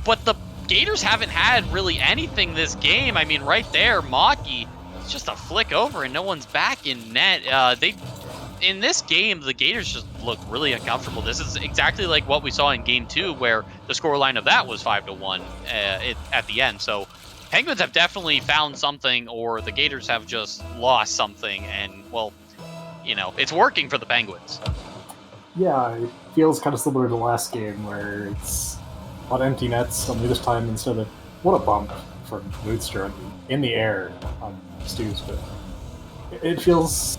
but the Gators haven't had really anything this game. I mean, right there, Mockhyy, it's just a flick over and no one's back in net. In this game, the Gators just look really uncomfortable. This is exactly like what we saw in Game 2, where the scoreline of that was 5-1 at the end. So Penguins have definitely found something, or the Gators have just lost something, and, well, you know, it's working for the Penguins. Yeah, it feels kind of similar to the last game, where it's a lot of empty nets, only this time instead of... What a bump from Moodster in the air on STUUUUUUBZ, but it feels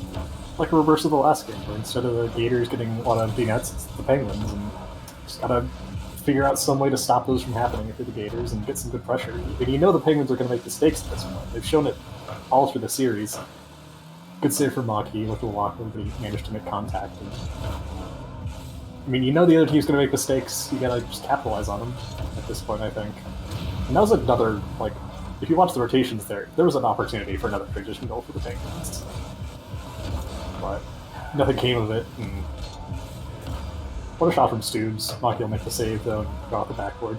like a reverse of the last game, where instead of the Gators getting a lot of empty nets, it's the Penguins, and just gotta figure out some way to stop those from happening if you're the Gators and get some good pressure. And you know the Penguins are going to make mistakes at this point. They've shown it all through the series. Good save for Mockhyy, looked a little awkward, but he managed to make contact. And, I mean, you know the other team's going to make mistakes, you gotta just capitalize on them at this point, I think. And that was another, like, if you watch the rotations there was an opportunity for another transition goal for the Penguins. But nothing came of it, and what a shot from STUUUUUUBZ. Mockhyy will make the save, though, and go off the backboard.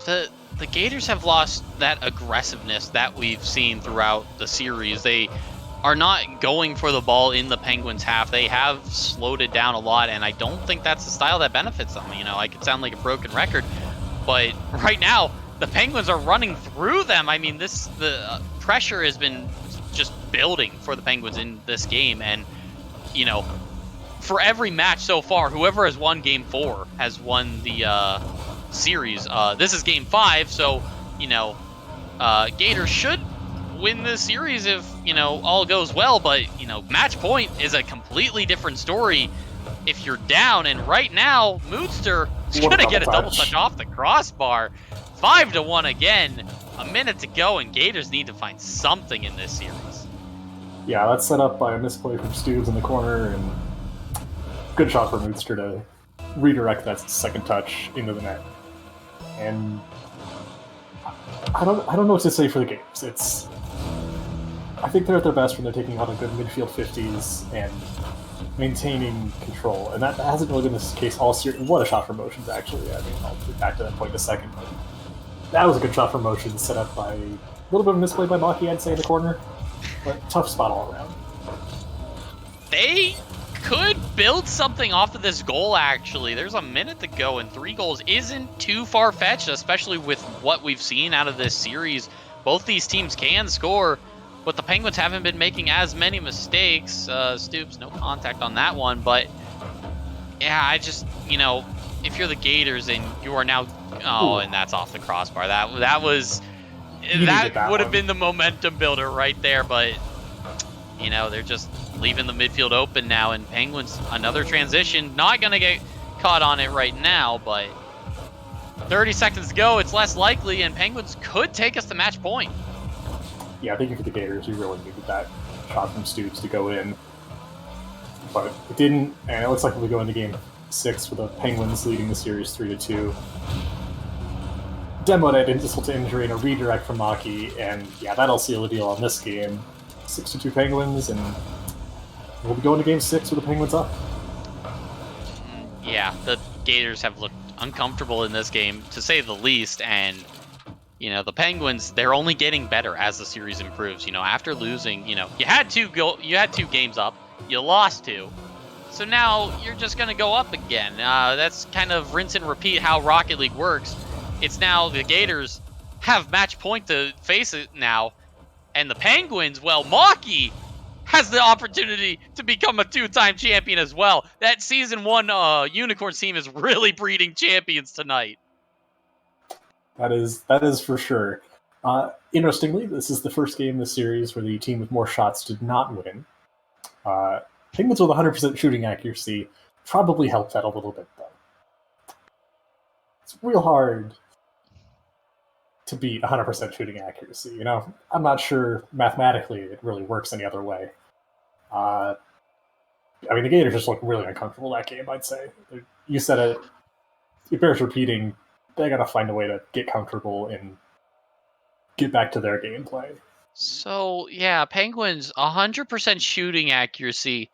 The Gators have lost that aggressiveness that we've seen throughout the series. They are not going for the ball in the Penguins' half. They have slowed it down a lot, and I don't think that's the style that benefits them. You know, I could sound like a broken record, but right now, the Penguins are running through them. I mean, the pressure has been just building for the Penguins in this game, and, you know, for every match so far, whoever has won Game 4 has won the series. This is Game 5, so, you know, Gators should win this series if, you know, all goes well, but, you know, match point is a completely different story if you're down, and right now, Moodster is going to get a double touch off the crossbar. 5-1 again, a minute to go, and Gators need to find something in this series. Yeah, that's set up by a misplay from STUUUUUUBZ in the corner, and good shot for Moodster to redirect that second touch into the net. And I don't know what to say for the Gators. I think they're at their best when they're taking on a good midfield 50s and maintaining control, and that hasn't really been the case all series. What a shot for Motions, actually. I mean, I'll get back to that point in a second, but that was a good shot for Motions, set up by a little bit of a misplay by Mockhyy, I'd say, in the corner, but tough spot all around. They could build something off of this goal, actually. There's a minute to go, and 3 goals isn't too far-fetched, especially with what we've seen out of this series. Both these teams can score, but the Penguins haven't been making as many mistakes. STUUUUUUBZ, no contact on that one, but yeah, I just, you know, if you're the Gators and you are now, and that's off the crossbar. That would have been the momentum builder right there, but, you know, they're just leaving the midfield open now, and Penguins, another transition, not going to get caught on it right now, but 30 seconds to go, it's less likely, and Penguins could take us to match point. Yeah, I think for the Gators, you really needed that shot from STUUUUUUBZ to go in, but it didn't, and it looks like we'll go into Game 6 with the Penguins leading the series 3-2. Demoed at insult to injury and a redirect from Mockhyy, and yeah, that'll seal the deal on this game. 6-2 Penguins, and we'll be going to Game 6 with the Penguins up. Yeah, the Gators have looked uncomfortable in this game, to say the least, and, you know, the Penguins, they're only getting better as the series improves. You know, after losing, you know, you had 2 games up, you lost 2, So now you're just going to go up again. That's kind of rinse and repeat how Rocket League works. It's now the Gators have match point to face it now. And the Penguins, well, Mockhyy has the opportunity to become a 2-time champion as well. That Season 1 Unicorn team is really breeding champions tonight. That is for sure. Interestingly, this is the first game in the series where the team with more shots did not win. Penguins with 100% shooting accuracy probably helped that a little bit, though. It's real hard to beat 100% shooting accuracy. You know, I'm not sure mathematically it really works any other way. I mean, the Gators just look really uncomfortable that game, I'd say. You said it. It bears repeating. They gotta find a way to get comfortable and get back to their gameplay. So, yeah, Penguins, 100% shooting accuracy.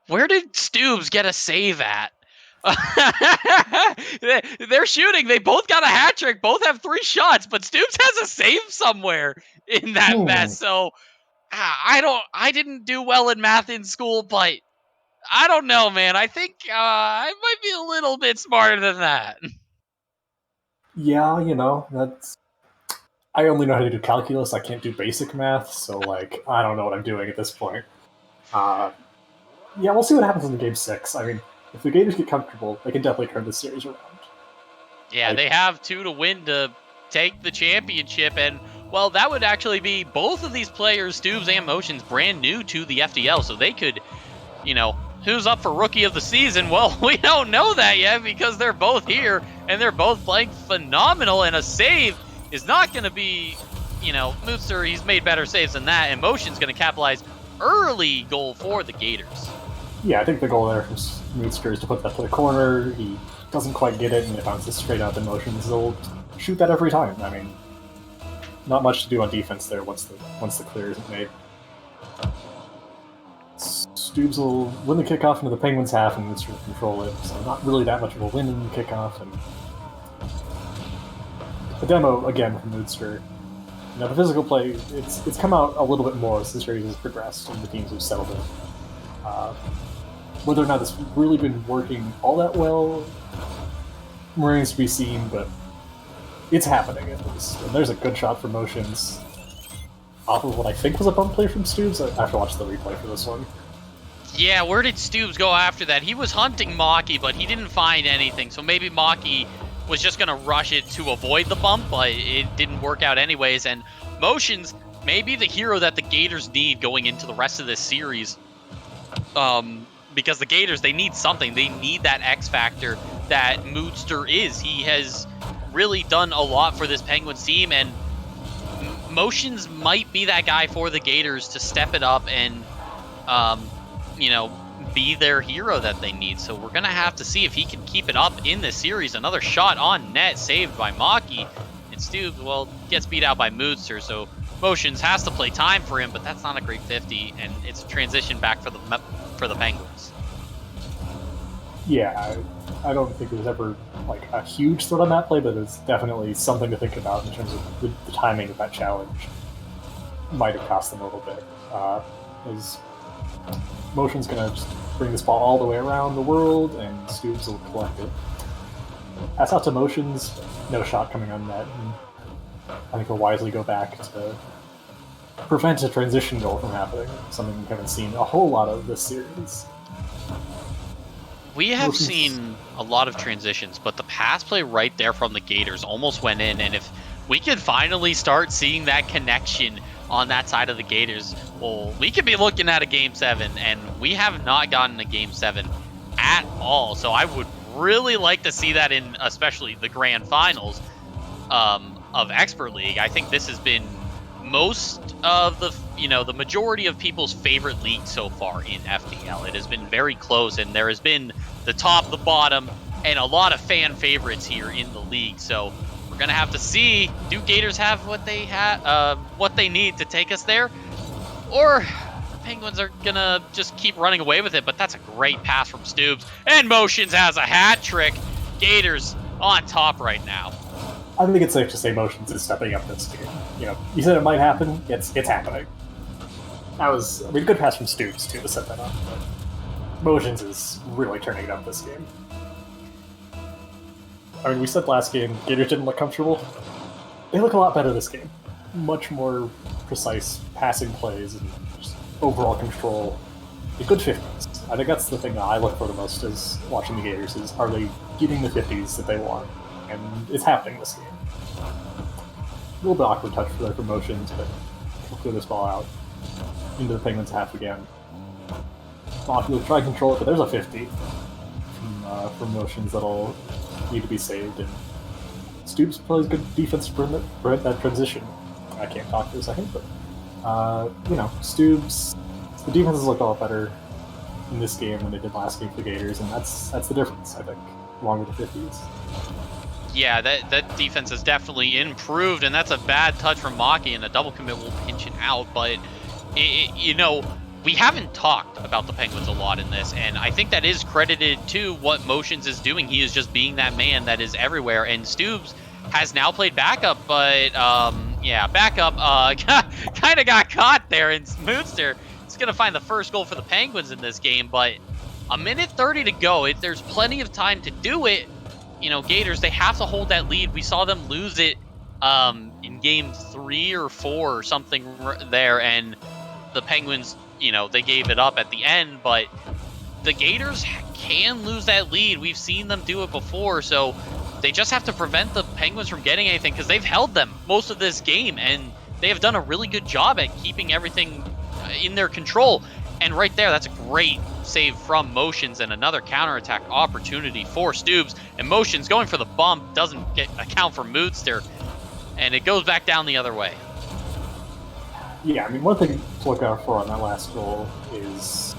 Where did STUUUUUBZ get a save at? They're shooting. They both got a hat trick. Both have 3 shots, but STUUUUUUBZ has a save somewhere in that mess. So, I didn't do well in math in school, but I don't know, man. I think I might be a little bit smarter than that. Yeah, you know, that's... I only know how to do calculus. I can't do basic math, so, like, I don't know what I'm doing at this point. Yeah, we'll see what happens in Game 6. I mean, if the Gators get comfortable, they can definitely turn this series around. Yeah, they have 2 to win to take the championship, and, well, that would actually be both of these players, STUUUUUBZ and Motions, brand new to the FDL, so they could, you know, who's up for Rookie of the Season? Well, we don't know that yet because they're both here, and they're both playing phenomenal, and a save is not going to be, you know, Moodster, he's made better saves than that, and Motion's going to capitalize early goal for the Gators. Yeah, I think the goal there from Moodster is to put that to the corner. He doesn't quite get it, and it bounces straight out in Motions. They'll shoot that every time. I mean, not much to do on defense there once the clear isn't made. STUUUUUUBZ will win the kickoff into the Penguins' half, and Moodster will control it, so not really that much of a win in the kickoff. And the demo, again, from Moodster. You know, the physical play, it's come out a little bit more as the series has progressed and the teams have settled in. Whether or not it's really been working all that well remains to be seen, but it's happening at least. And there's a good shot for Motions off of what I think was a bump play from STUUUUUUBZ. I have to watch the replay for this one. Yeah, where did STUUUUUUBZ go after that? He was hunting Mockhyy, but he didn't find anything, so maybe Mockhyy was just going to rush it to avoid the bump, but it didn't work out anyways, and Motions may be the hero that the Gators need going into the rest of this series. Because the Gators, they need something. They need that X factor that Moodster is. He has really done a lot for this Penguins team, and Motions might be that guy for the Gators to step it up and, you know, be their hero that they need. So we're going to have to see if he can keep it up in this series. Another shot on net saved by Mockhyy, and STUUUUUUBZ, well, gets beat out by Moodster, so Motions has to play time for him, but that's not a great 50, and it's a transition back for the Penguins. Yeah, I don't think it was ever like a huge threat on that play, but it's definitely something to think about in terms of the timing of that challenge. Might have cost them a little bit. As Motion's going to just bring this ball all the way around the world, and STUUUUUUBZ will collect it. That's out to Motions. No shot coming on net. And I think he'll wisely go back to prevent a transition goal from happening, something we haven't seen a whole lot of this series. We have seen a lot of transitions, but the pass play right there from the Gators almost went in, and if we could finally start seeing that connection on that side of the Gators, well, we could be looking at a Game 7, and we have not gotten a Game 7 at all, so I would really like to see that in especially the Grand Finals of Expert League. I think this has been most of the, you know, the majority of people's favorite league so far in FDL. It has been very close, and there has been the top, the bottom, and a lot of fan favorites here in the league. So we're gonna have to see, do Gators have what they need to take us there, or the Penguins are gonna just keep running away with it? But that's a great pass from STUUUUUUBZ, and Motions has a hat trick. Gators on top right now. I think it's safe to say Motions is stepping up this game. You know, you said it might happen. It's happening. That was, I mean, a good pass from STUUUUUUBZ too to set that up. But Motions is really turning it up this game. I mean, we said last game, Gators didn't look comfortable. They look a lot better this game. Much more precise passing plays and just overall control. A good 50s. I think that's the thing that I look for the most as watching the Gators is, are they getting the 50s that they want? And it's happening this game. A little bit awkward touch for their promotions, but we'll clear this ball out. Into the Penguins half again. Mockhyy will try to control it, but there's a 50 from motions that'll need to be saved. And STUUUUUBZ plays good defense to prevent that transition. I can't talk for a second, but you know, STUUUUUBZ, the defenses look a lot better in this game than they did last game for the Gators, and that's the difference, I think, along with the 50s. Yeah, that defense has definitely improved, and that's a bad touch from Mockhyy, and a double commit will pinch it out. But you know, we haven't talked about the Penguins a lot in this, and I think that is credited to what Motions is doing. He is just being that man that is everywhere, and STUUUUUUBZ has now played backup, but yeah, backup kind of got caught there, and Moodster is going to find the first goal for the Penguins in this game, but a minute 30 to go. There's plenty of time to do it. You know, Gators, they have to hold that lead. We saw them lose it in game 3 or 4 or something there, and the Penguins, you know, they gave it up at the end, but the Gators can lose that lead. We've seen them do it before, so they just have to prevent the Penguins from getting anything, because they've held them most of this game, and they have done a really good job at keeping everything in their control. And right there, that's a great save from Motions, and another counterattack opportunity for STUUUUUUBZ. And Motions going for the bump doesn't account for Moodster, and it goes back down the other way. Yeah, I mean, one thing to look out for on that last goal is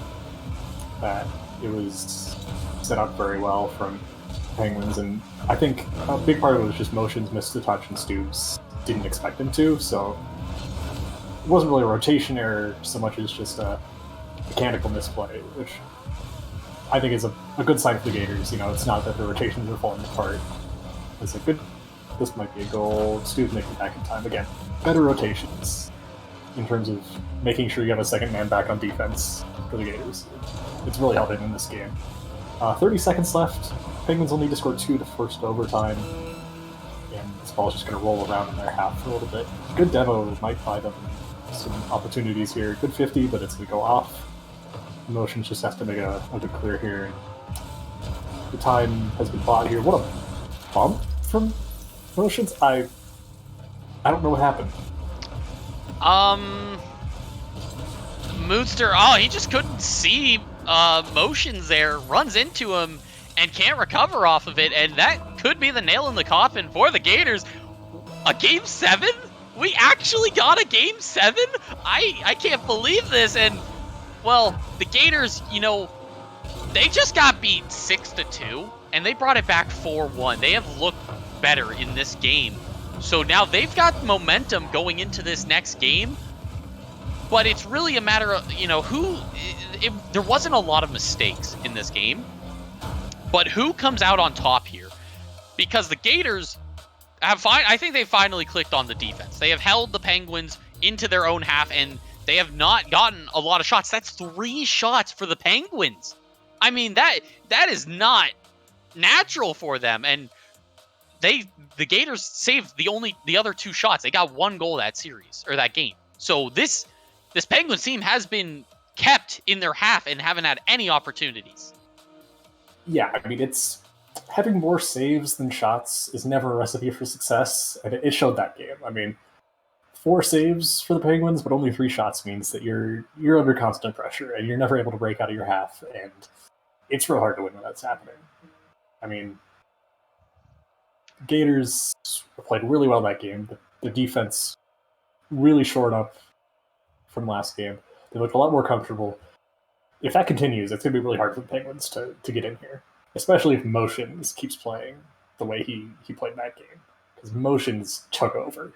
that it was set up very well from Penguins, and I think a big part of it was just Motions missed the touch and STUUUUUUBZ didn't expect him to, so it wasn't really a rotation error so much as just a mechanical misplay, which I think is a good sign for the Gators. You know, it's not that the rotations are falling apart. It's a good, this might be a goal. STUUUUUUBZ making it back in time. Again, better rotations in terms of making sure you have a second man back on defense for the Gators. It's really helping in this game. 30 seconds left. Penguins will need to score 2 to force overtime, and this ball's just going to roll around in their half for a little bit. Good demo might buy them some opportunities here. Good 50, but it's going to go off. Motions just has to make a good clear here. The time has been bought here. What a bump from Motions. I don't know what happened. Moodster, oh, he just couldn't see Motions there, runs into him and can't recover off of it, and that could be the nail in the coffin for the Gators. A game 7? We actually got a game 7? I can't believe this, and well, the Gators, you know, they just got beat 6-2, and they brought it back 4-1. They have looked better in this game. So now they've got momentum going into this next game, but it's really a matter of, you know, there wasn't a lot of mistakes in this game, but who comes out on top here? Because the Gators I think they finally clicked on the defense. They have held the Penguins into their own half, and they have not gotten a lot of shots. That's 3 shots for the Penguins. I mean, that is not natural for them, and the Gators saved the other 2 shots. They got 1 goal that series, or that game. So this Penguins team has been kept in their half and haven't had any opportunities. Yeah, I mean, it's having more saves than shots is never a recipe for success, and it showed that game. I mean, 4 saves for the Penguins, but only 3 shots means that you're under constant pressure, and you're never able to break out of your half, and it's real hard to win when that's happening. I mean, Gators played really well that game. The defense really shored up from last game. They looked a lot more comfortable. If that continues, it's going to be really hard for the Penguins to get in here, especially if Motions keeps playing the way he played in that game, because Motions took over.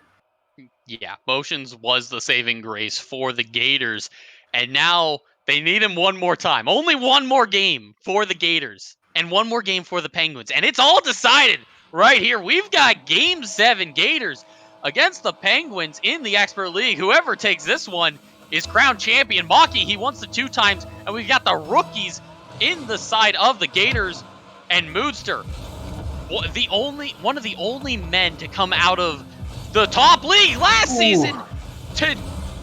Yeah, Motions was the saving grace for the Gators, and now they need him one more time. Only 1 more game for the Gators, and 1 more game for the Penguins, and it's all decided right here. We've got Game 7 Gators against the Penguins in the Expert League. Whoever takes this one is crowned champion. Mockhyy, he wants the 2 times, and we've got the rookies in the side of the Gators, and Moodster, one of the only men to come out of the top league last season to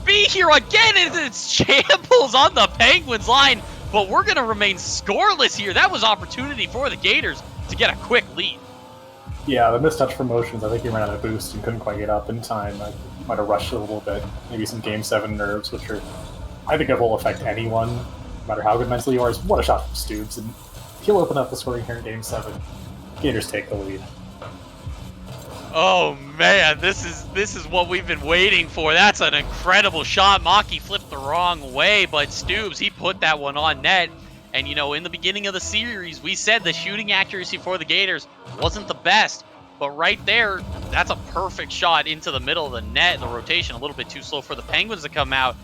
be here again in its shambles on the Penguins line, but we're going to remain scoreless here. That was opportunity for the Gators to get a quick lead. Yeah, the mistouch for motions, I think he ran out of boost and couldn't quite get up in time. I might have rushed a little bit. Maybe some Game 7 nerves, which are, I think it will affect anyone, no matter how good mentally you are. What a shot from STUUUUUUBZ, and he'll open up the scoring here in Game 7. Gators take the lead. Oh man, this is what we've been waiting for. That's an incredible shot. Mockhyy flipped the wrong way, but STUUUUUUBZ, he put that one on net. And you know, in the beginning of the series, we said the shooting accuracy for the Gators wasn't the best. But right there, that's a perfect shot into the middle of the net. The rotation a little bit too slow for the Penguins to come out.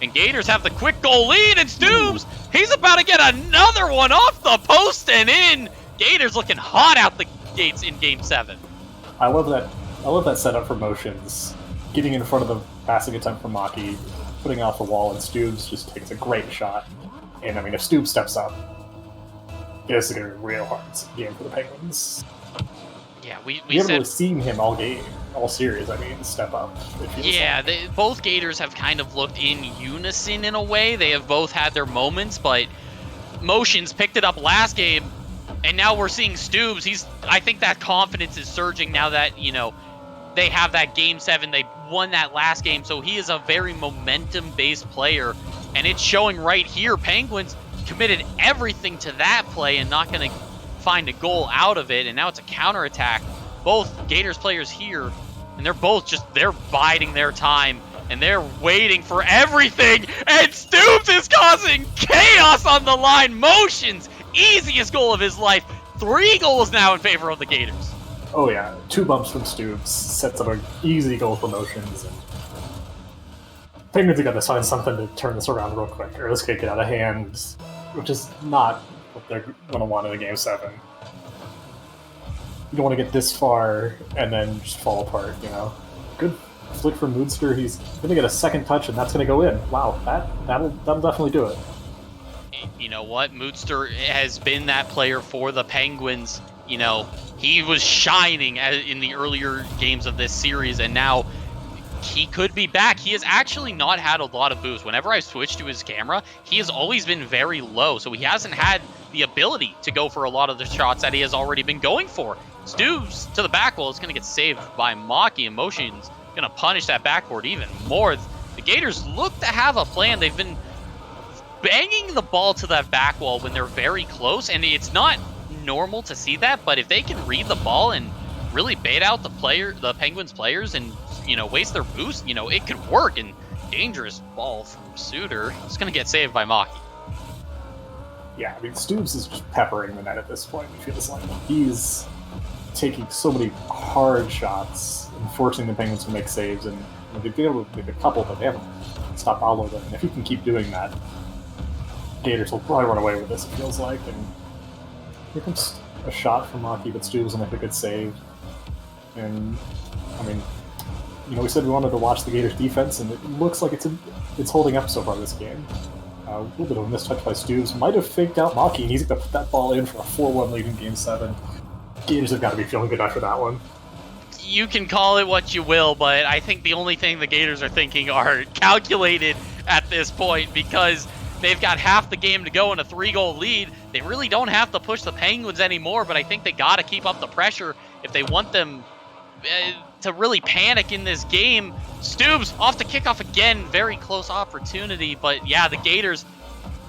And Gators have the quick goal lead, and STUUUUUUBZ, he's about to get another one off the post and in. Gators looking hot out the gates in Game 7. I love that setup for motions. Getting in front of the passing attempt from Mockhyy, putting off the wall, and STUUUUUUBZ just takes a great shot. And I mean, if STUUUUUUBZ steps up, this is going to be a real hard game for the Penguins. Yeah, we haven't really seen him all game, all series. I mean, step up. Yeah, both Gators have kind of looked in unison in a way. They have both had their moments, but Motions picked it up last game, and now we're seeing STUUUUUUBZ. I think that confidence is surging now that, you know, they have that Game 7. They won that last game, so he is a very momentum-based player, and it's showing right here. Penguins committed everything to that play and not going to find a goal out of it, and now it's a counterattack. Both Gators players here, and they're biding their time, and they're waiting for everything, and STUUUUUUBZ is causing chaos on the line. Motions, easiest goal of his life. 3 goals now in favor of the Gators. Oh yeah, 2 bumps from STUUUUUUBZ sets up an easy goal for Motions, and Penguins have got to find something to turn this around real quick, or this could get out of hand, which is not what they're going to want in a Game 7. You don't want to get this far and then just fall apart, you know. Good flick from Moodster. He's going to get a second touch, and that's going to go in. Wow, that'll definitely do it. You know what? Moodster has been that player for the Penguins. You know, he was shining in the earlier games of this series, and now he could be back. He has actually not had a lot of boost. Whenever I switched to his camera, he has always been very low, so he hasn't had the ability to go for a lot of the shots that he has already been going for. STUUUUUUBZ to the back wall is going to get saved by Mockhyy, and Motion's going to punish that backboard even more. The Gators look to have a plan. They've been banging the ball to that back wall when they're very close, and it's not normal to see that, but if they can read the ball and really bait out the Penguins players and, you know, waste their boost, you know, it could work. And dangerous ball from Suter. It's going to get saved by Mockhyy. Yeah, I mean, STUUUUUUBZ is just peppering the net at this point, it feels like. He's taking so many hard shots and forcing the Penguins to make saves, and they've been able to make a couple, but they haven't stopped all of them. And if he can keep doing that, Gators will probably run away with this, it feels like. And here comes a shot from Mockhyy, but STUUUUUUBZ will make a good save. And, I mean, you know, we said we wanted to watch the Gators defense, and it looks like it's holding up so far this game. A little bit of a mistouch by STUUUUUUBZ. Might have faked out Mockhyy, and he's going to put that ball in for a 4-1 lead in Game 7. Gators have got to be feeling good after that one. You can call it what you will, but I think the only thing the Gators are thinking are calculated at this point, because they've got half the game to go in a 3-goal lead. They really don't have to push the Penguins anymore, but I think they got to keep up the pressure if they want them to really panic in this game. STUUUUUUBZ off the kickoff again. Very close opportunity, but yeah, the Gators,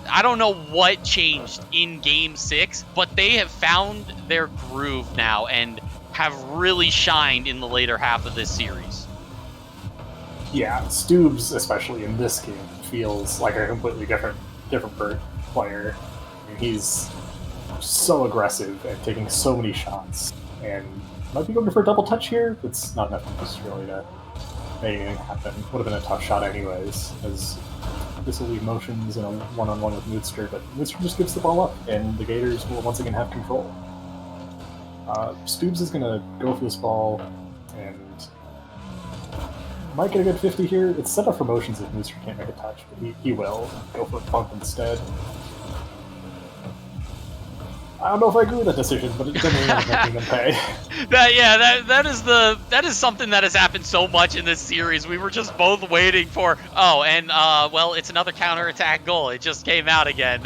I don't know what changed in Game 6, but they have found their groove now and have really shined in the later half of this series. Yeah, STUUUUUUBZ, especially in this game, feels like a completely different player. I mean, he's so aggressive and taking so many shots, and might be going for a double touch here. It's not enough just really to make anything happen. Would have been a tough shot anyways, as this will leave Motions in a one-on-one with Moodster, but Moodster just gives the ball up, and the Gators will once again have control. STUUUUUUBZ is going to go for this ball, and might get a good 50 here. It's set up for Motions if Moodster can't make a touch, but he will go for a bump instead. I don't know if I agree with that decision, but it definitely was making them pay. That is something that has happened so much in this series. We were just both waiting for, well, it's another counterattack goal. It just came out again.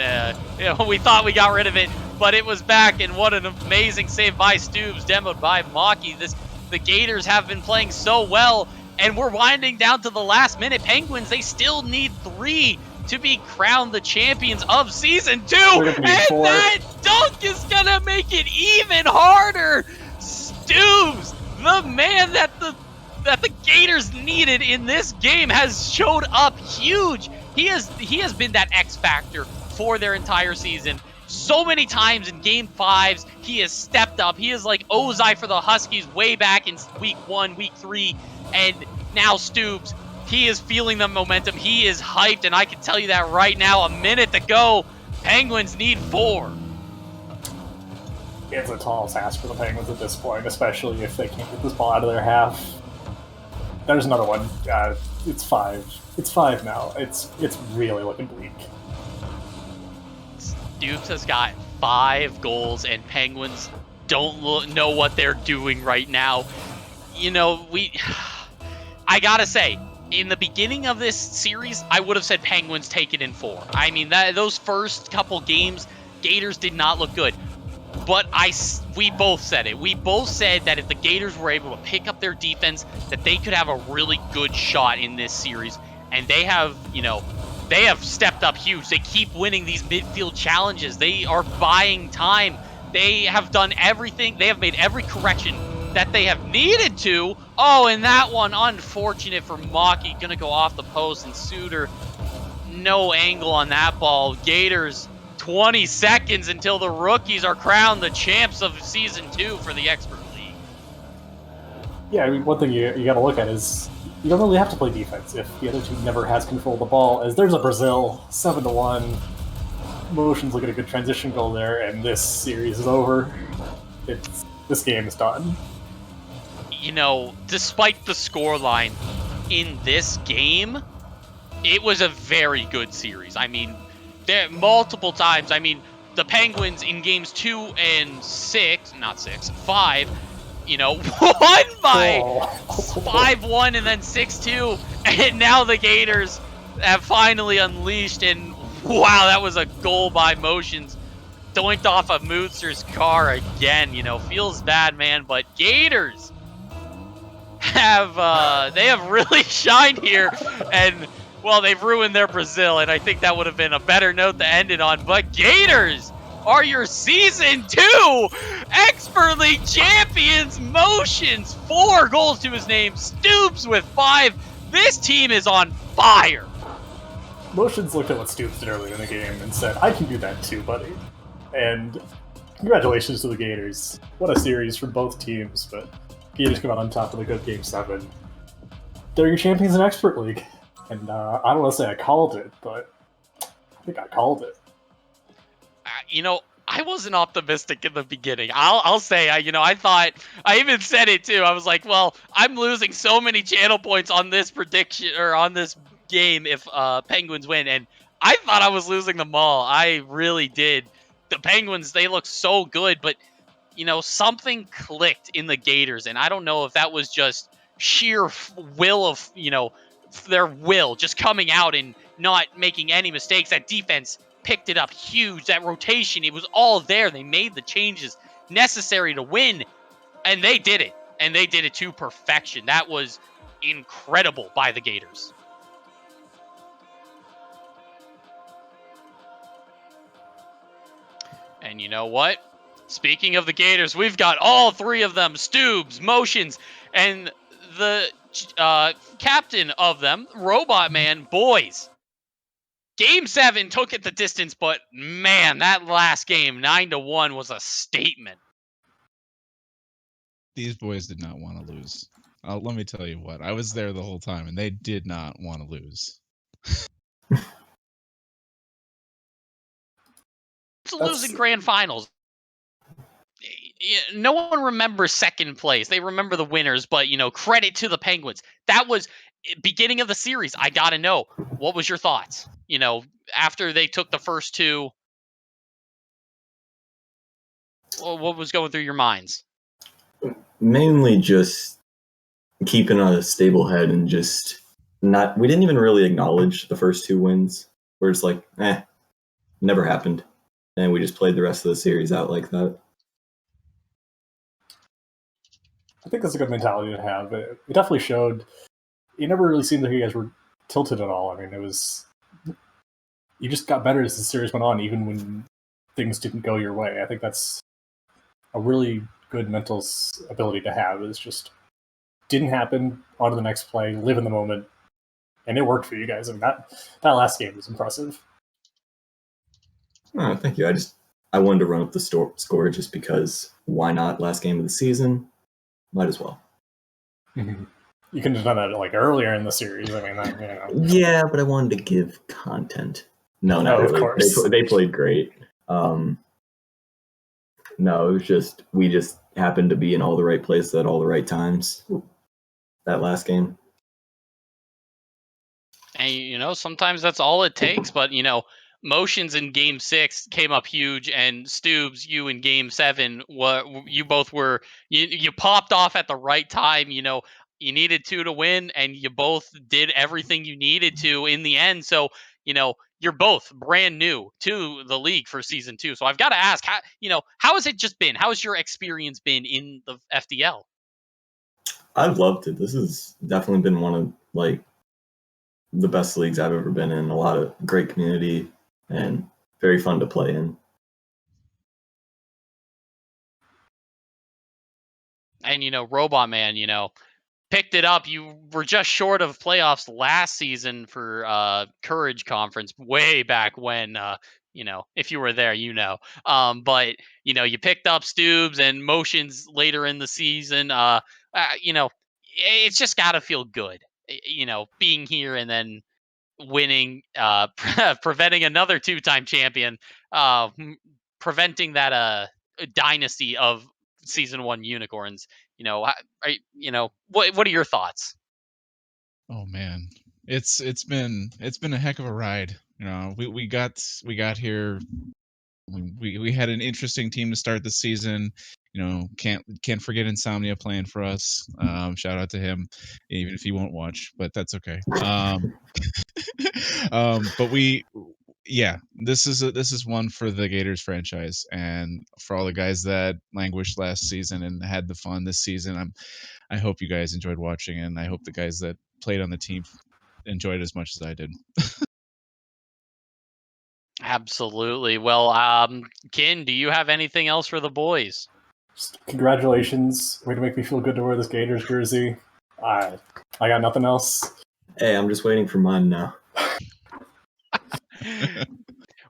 We thought we got rid of it, but it was back, and what an amazing save by STUUUUUBZ, demoed by Mockhyy. The Gators have been playing so well, and we're winding down to the last minute. Penguins, they still need 3 to be crowned the champions of Season 2, and that dunk is gonna make it even harder. STUUUUUBZ, the man that the Gators needed in this game, has showed up huge. He has been that X factor for their entire season. So many times in Game 5s, he has stepped up. He is like Ozai for the Huskies way back in Week 1, Week 3, and now STUUUUUBZ, he is feeling the momentum. He is hyped, and I can tell you that right now. A minute to go. Penguins need 4. It's a tall task for the Penguins at this point, especially if they can't get this ball out of their half. There's another one. It's 5. It's 5 now. It's really looking bleak. STUUUUUBZ has got 5 goals, and Penguins don't know what they're doing right now. I gotta say, in the beginning of this series, I would have said Penguins take it in 4. I mean, those first couple games, Gators did not look good. But we both said it. We both said that if the Gators were able to pick up their defense, that they could have a really good shot in this series. And they have stepped up huge. They keep winning these midfield challenges. They are buying time. They have done everything. They have made every correction that they have needed to. Oh, and that one, unfortunate for Mockhyy, gonna go off the post, and Suter, no angle on that ball. Gators, 20 seconds until the rookies are crowned the champs of Season 2 for the Expert League. Yeah, I mean, one thing you got to look at is you don't really have to play defense if the other team never has control of the ball, as there's a Brazil, 7-1. Motion's looking at a good transition goal there, and this series is over. This game is done. Despite the scoreline in this game, it was a very good series. I mean, there multiple times. I mean, the Penguins in games 2 and 5, won by 5-1 and then 6-2, and now the Gators have finally unleashed, and wow, that was a goal by Motions. Doinked off of Moodster's car again. Feels bad, man, but Gators have really shined here, and well, they've ruined their Brazil, and I think that would have been a better note to end it on. But Gators are your Season 2 Expert League champions. Motions, 4 goals to his name. STUUUUUUBZ with 5. This team is on fire. Motions looked at what STUUUUUUBZ did earlier in the game and said, I can do that too, buddy. And congratulations to the Gators. What a series for both teams, but Gators come out on top of a good Game 7. They're your champions in Expert League. And I don't want to say I called it, but I think I called it. I wasn't optimistic in the beginning. I'll say, I thought, I even said it too. I was like, well, I'm losing so many channel points on this prediction, or on this game, if Penguins win. And I thought I was losing them all. I really did. The Penguins, they look so good, but, something clicked in the Gators. And I don't know if that was just sheer will of, their will just coming out and not making any mistakes. That defense picked it up huge. That rotation, it was all there. They made the changes necessary to win, and they did it. And they did it to perfection. That was incredible by the Gators. And you know what? Speaking of the Gators, we've got all 3 of them, STUUUUUUBZ, Motions, and the captain of them, Robot Man. Boys, Game 7 took it the distance, but man, that last game, 9-1, was a statement. These boys did not want to lose. Let me tell you what, I was there the whole time, and they did not want to lose. It's losing grand finals. No one remembers second place. They remember the winners, but, credit to the Penguins. That was beginning of the series. I got to know, what was your thoughts? After they took the first 2, What was going through your minds? Mainly just keeping a stable head and just not. We didn't even really acknowledge the first 2 wins. We're just like, never happened, and we just played the rest of the series out like that. I think that's a good mentality to have. It definitely showed. It never really seemed like you guys were tilted at all. I mean, it was. You just got better as the series went on, even when things didn't go your way. I think that's a really good mental ability to have. Is just didn't happen, on to the next play, live in the moment, and it worked for you guys. I mean, that last game was impressive. Oh, thank you. I wanted to run up the score just because why not? Last game of the season, might as well. Mm-hmm. You could have done that like earlier in the series. I mean, Yeah, but I wanted to give content. No, not really. Of course. They played great. No, it was just we just happened to be in all the right places at all the right times. That last game. And sometimes that's all it takes. But Motions in Game 6 came up huge, and STUUUUUBZ, you in Game 7, you both were you popped off at the right time. You needed 2 to win, and you both did everything you needed to in the end. So you're both brand new to the league for season 2. So I've got to ask, how has it just been? How has your experience been in the FDL? I've loved it. This has definitely been one of the best leagues I've ever been in. A lot of great community and very fun to play in. And Robot Man, picked it up. You were just short of playoffs last season for Courage Conference way back when. If you were there, but you picked up STUUUUUBZ and Motions later in the season. It's just got to feel good, being here and then winning, preventing another 2-time champion, preventing that dynasty of season 1 unicorns. What are your thoughts? Oh man, it's been a heck of a ride. We got here. We had an interesting team to start the season. Can't forget Insomnia playing for us. Shout out to him, even if he won't watch, but that's okay. But this is one for the Gators franchise, and for all the guys that languished last season and had the fun this season. I hope you guys enjoyed watching, and I hope the guys that played on the team enjoyed it as much as I did. Absolutely. Well, Kin, do you have anything else for the boys? Just congratulations. Way to make me feel good to wear this Gators jersey. I got nothing else. Hey, I'm just waiting for mine now.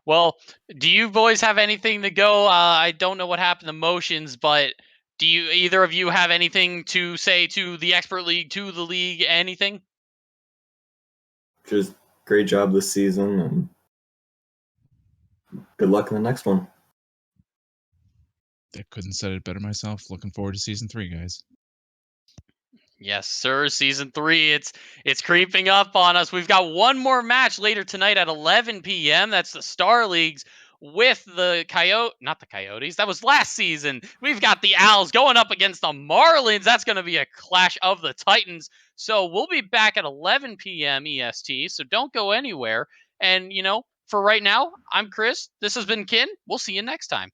Well, do you boys have anything to go? I don't know what happened to Motions, but do either of you have anything to say to the Expert League, to the league, anything? Just great job this season, and good luck in the next one. I couldn't said it better myself. Looking forward to season 3, guys. Yes, sir. Season 3, it's creeping up on us. We've got one more match later tonight at 11 p.m. That's the Star Leagues with the not the Coyotes. That was last season. We've got the Owls going up against the Marlins. That's going to be a clash of the Titans. So we'll be back at 11 p.m. EST. So don't go anywhere. And, for right now, I'm Chris. This has been Kin. We'll see you next time.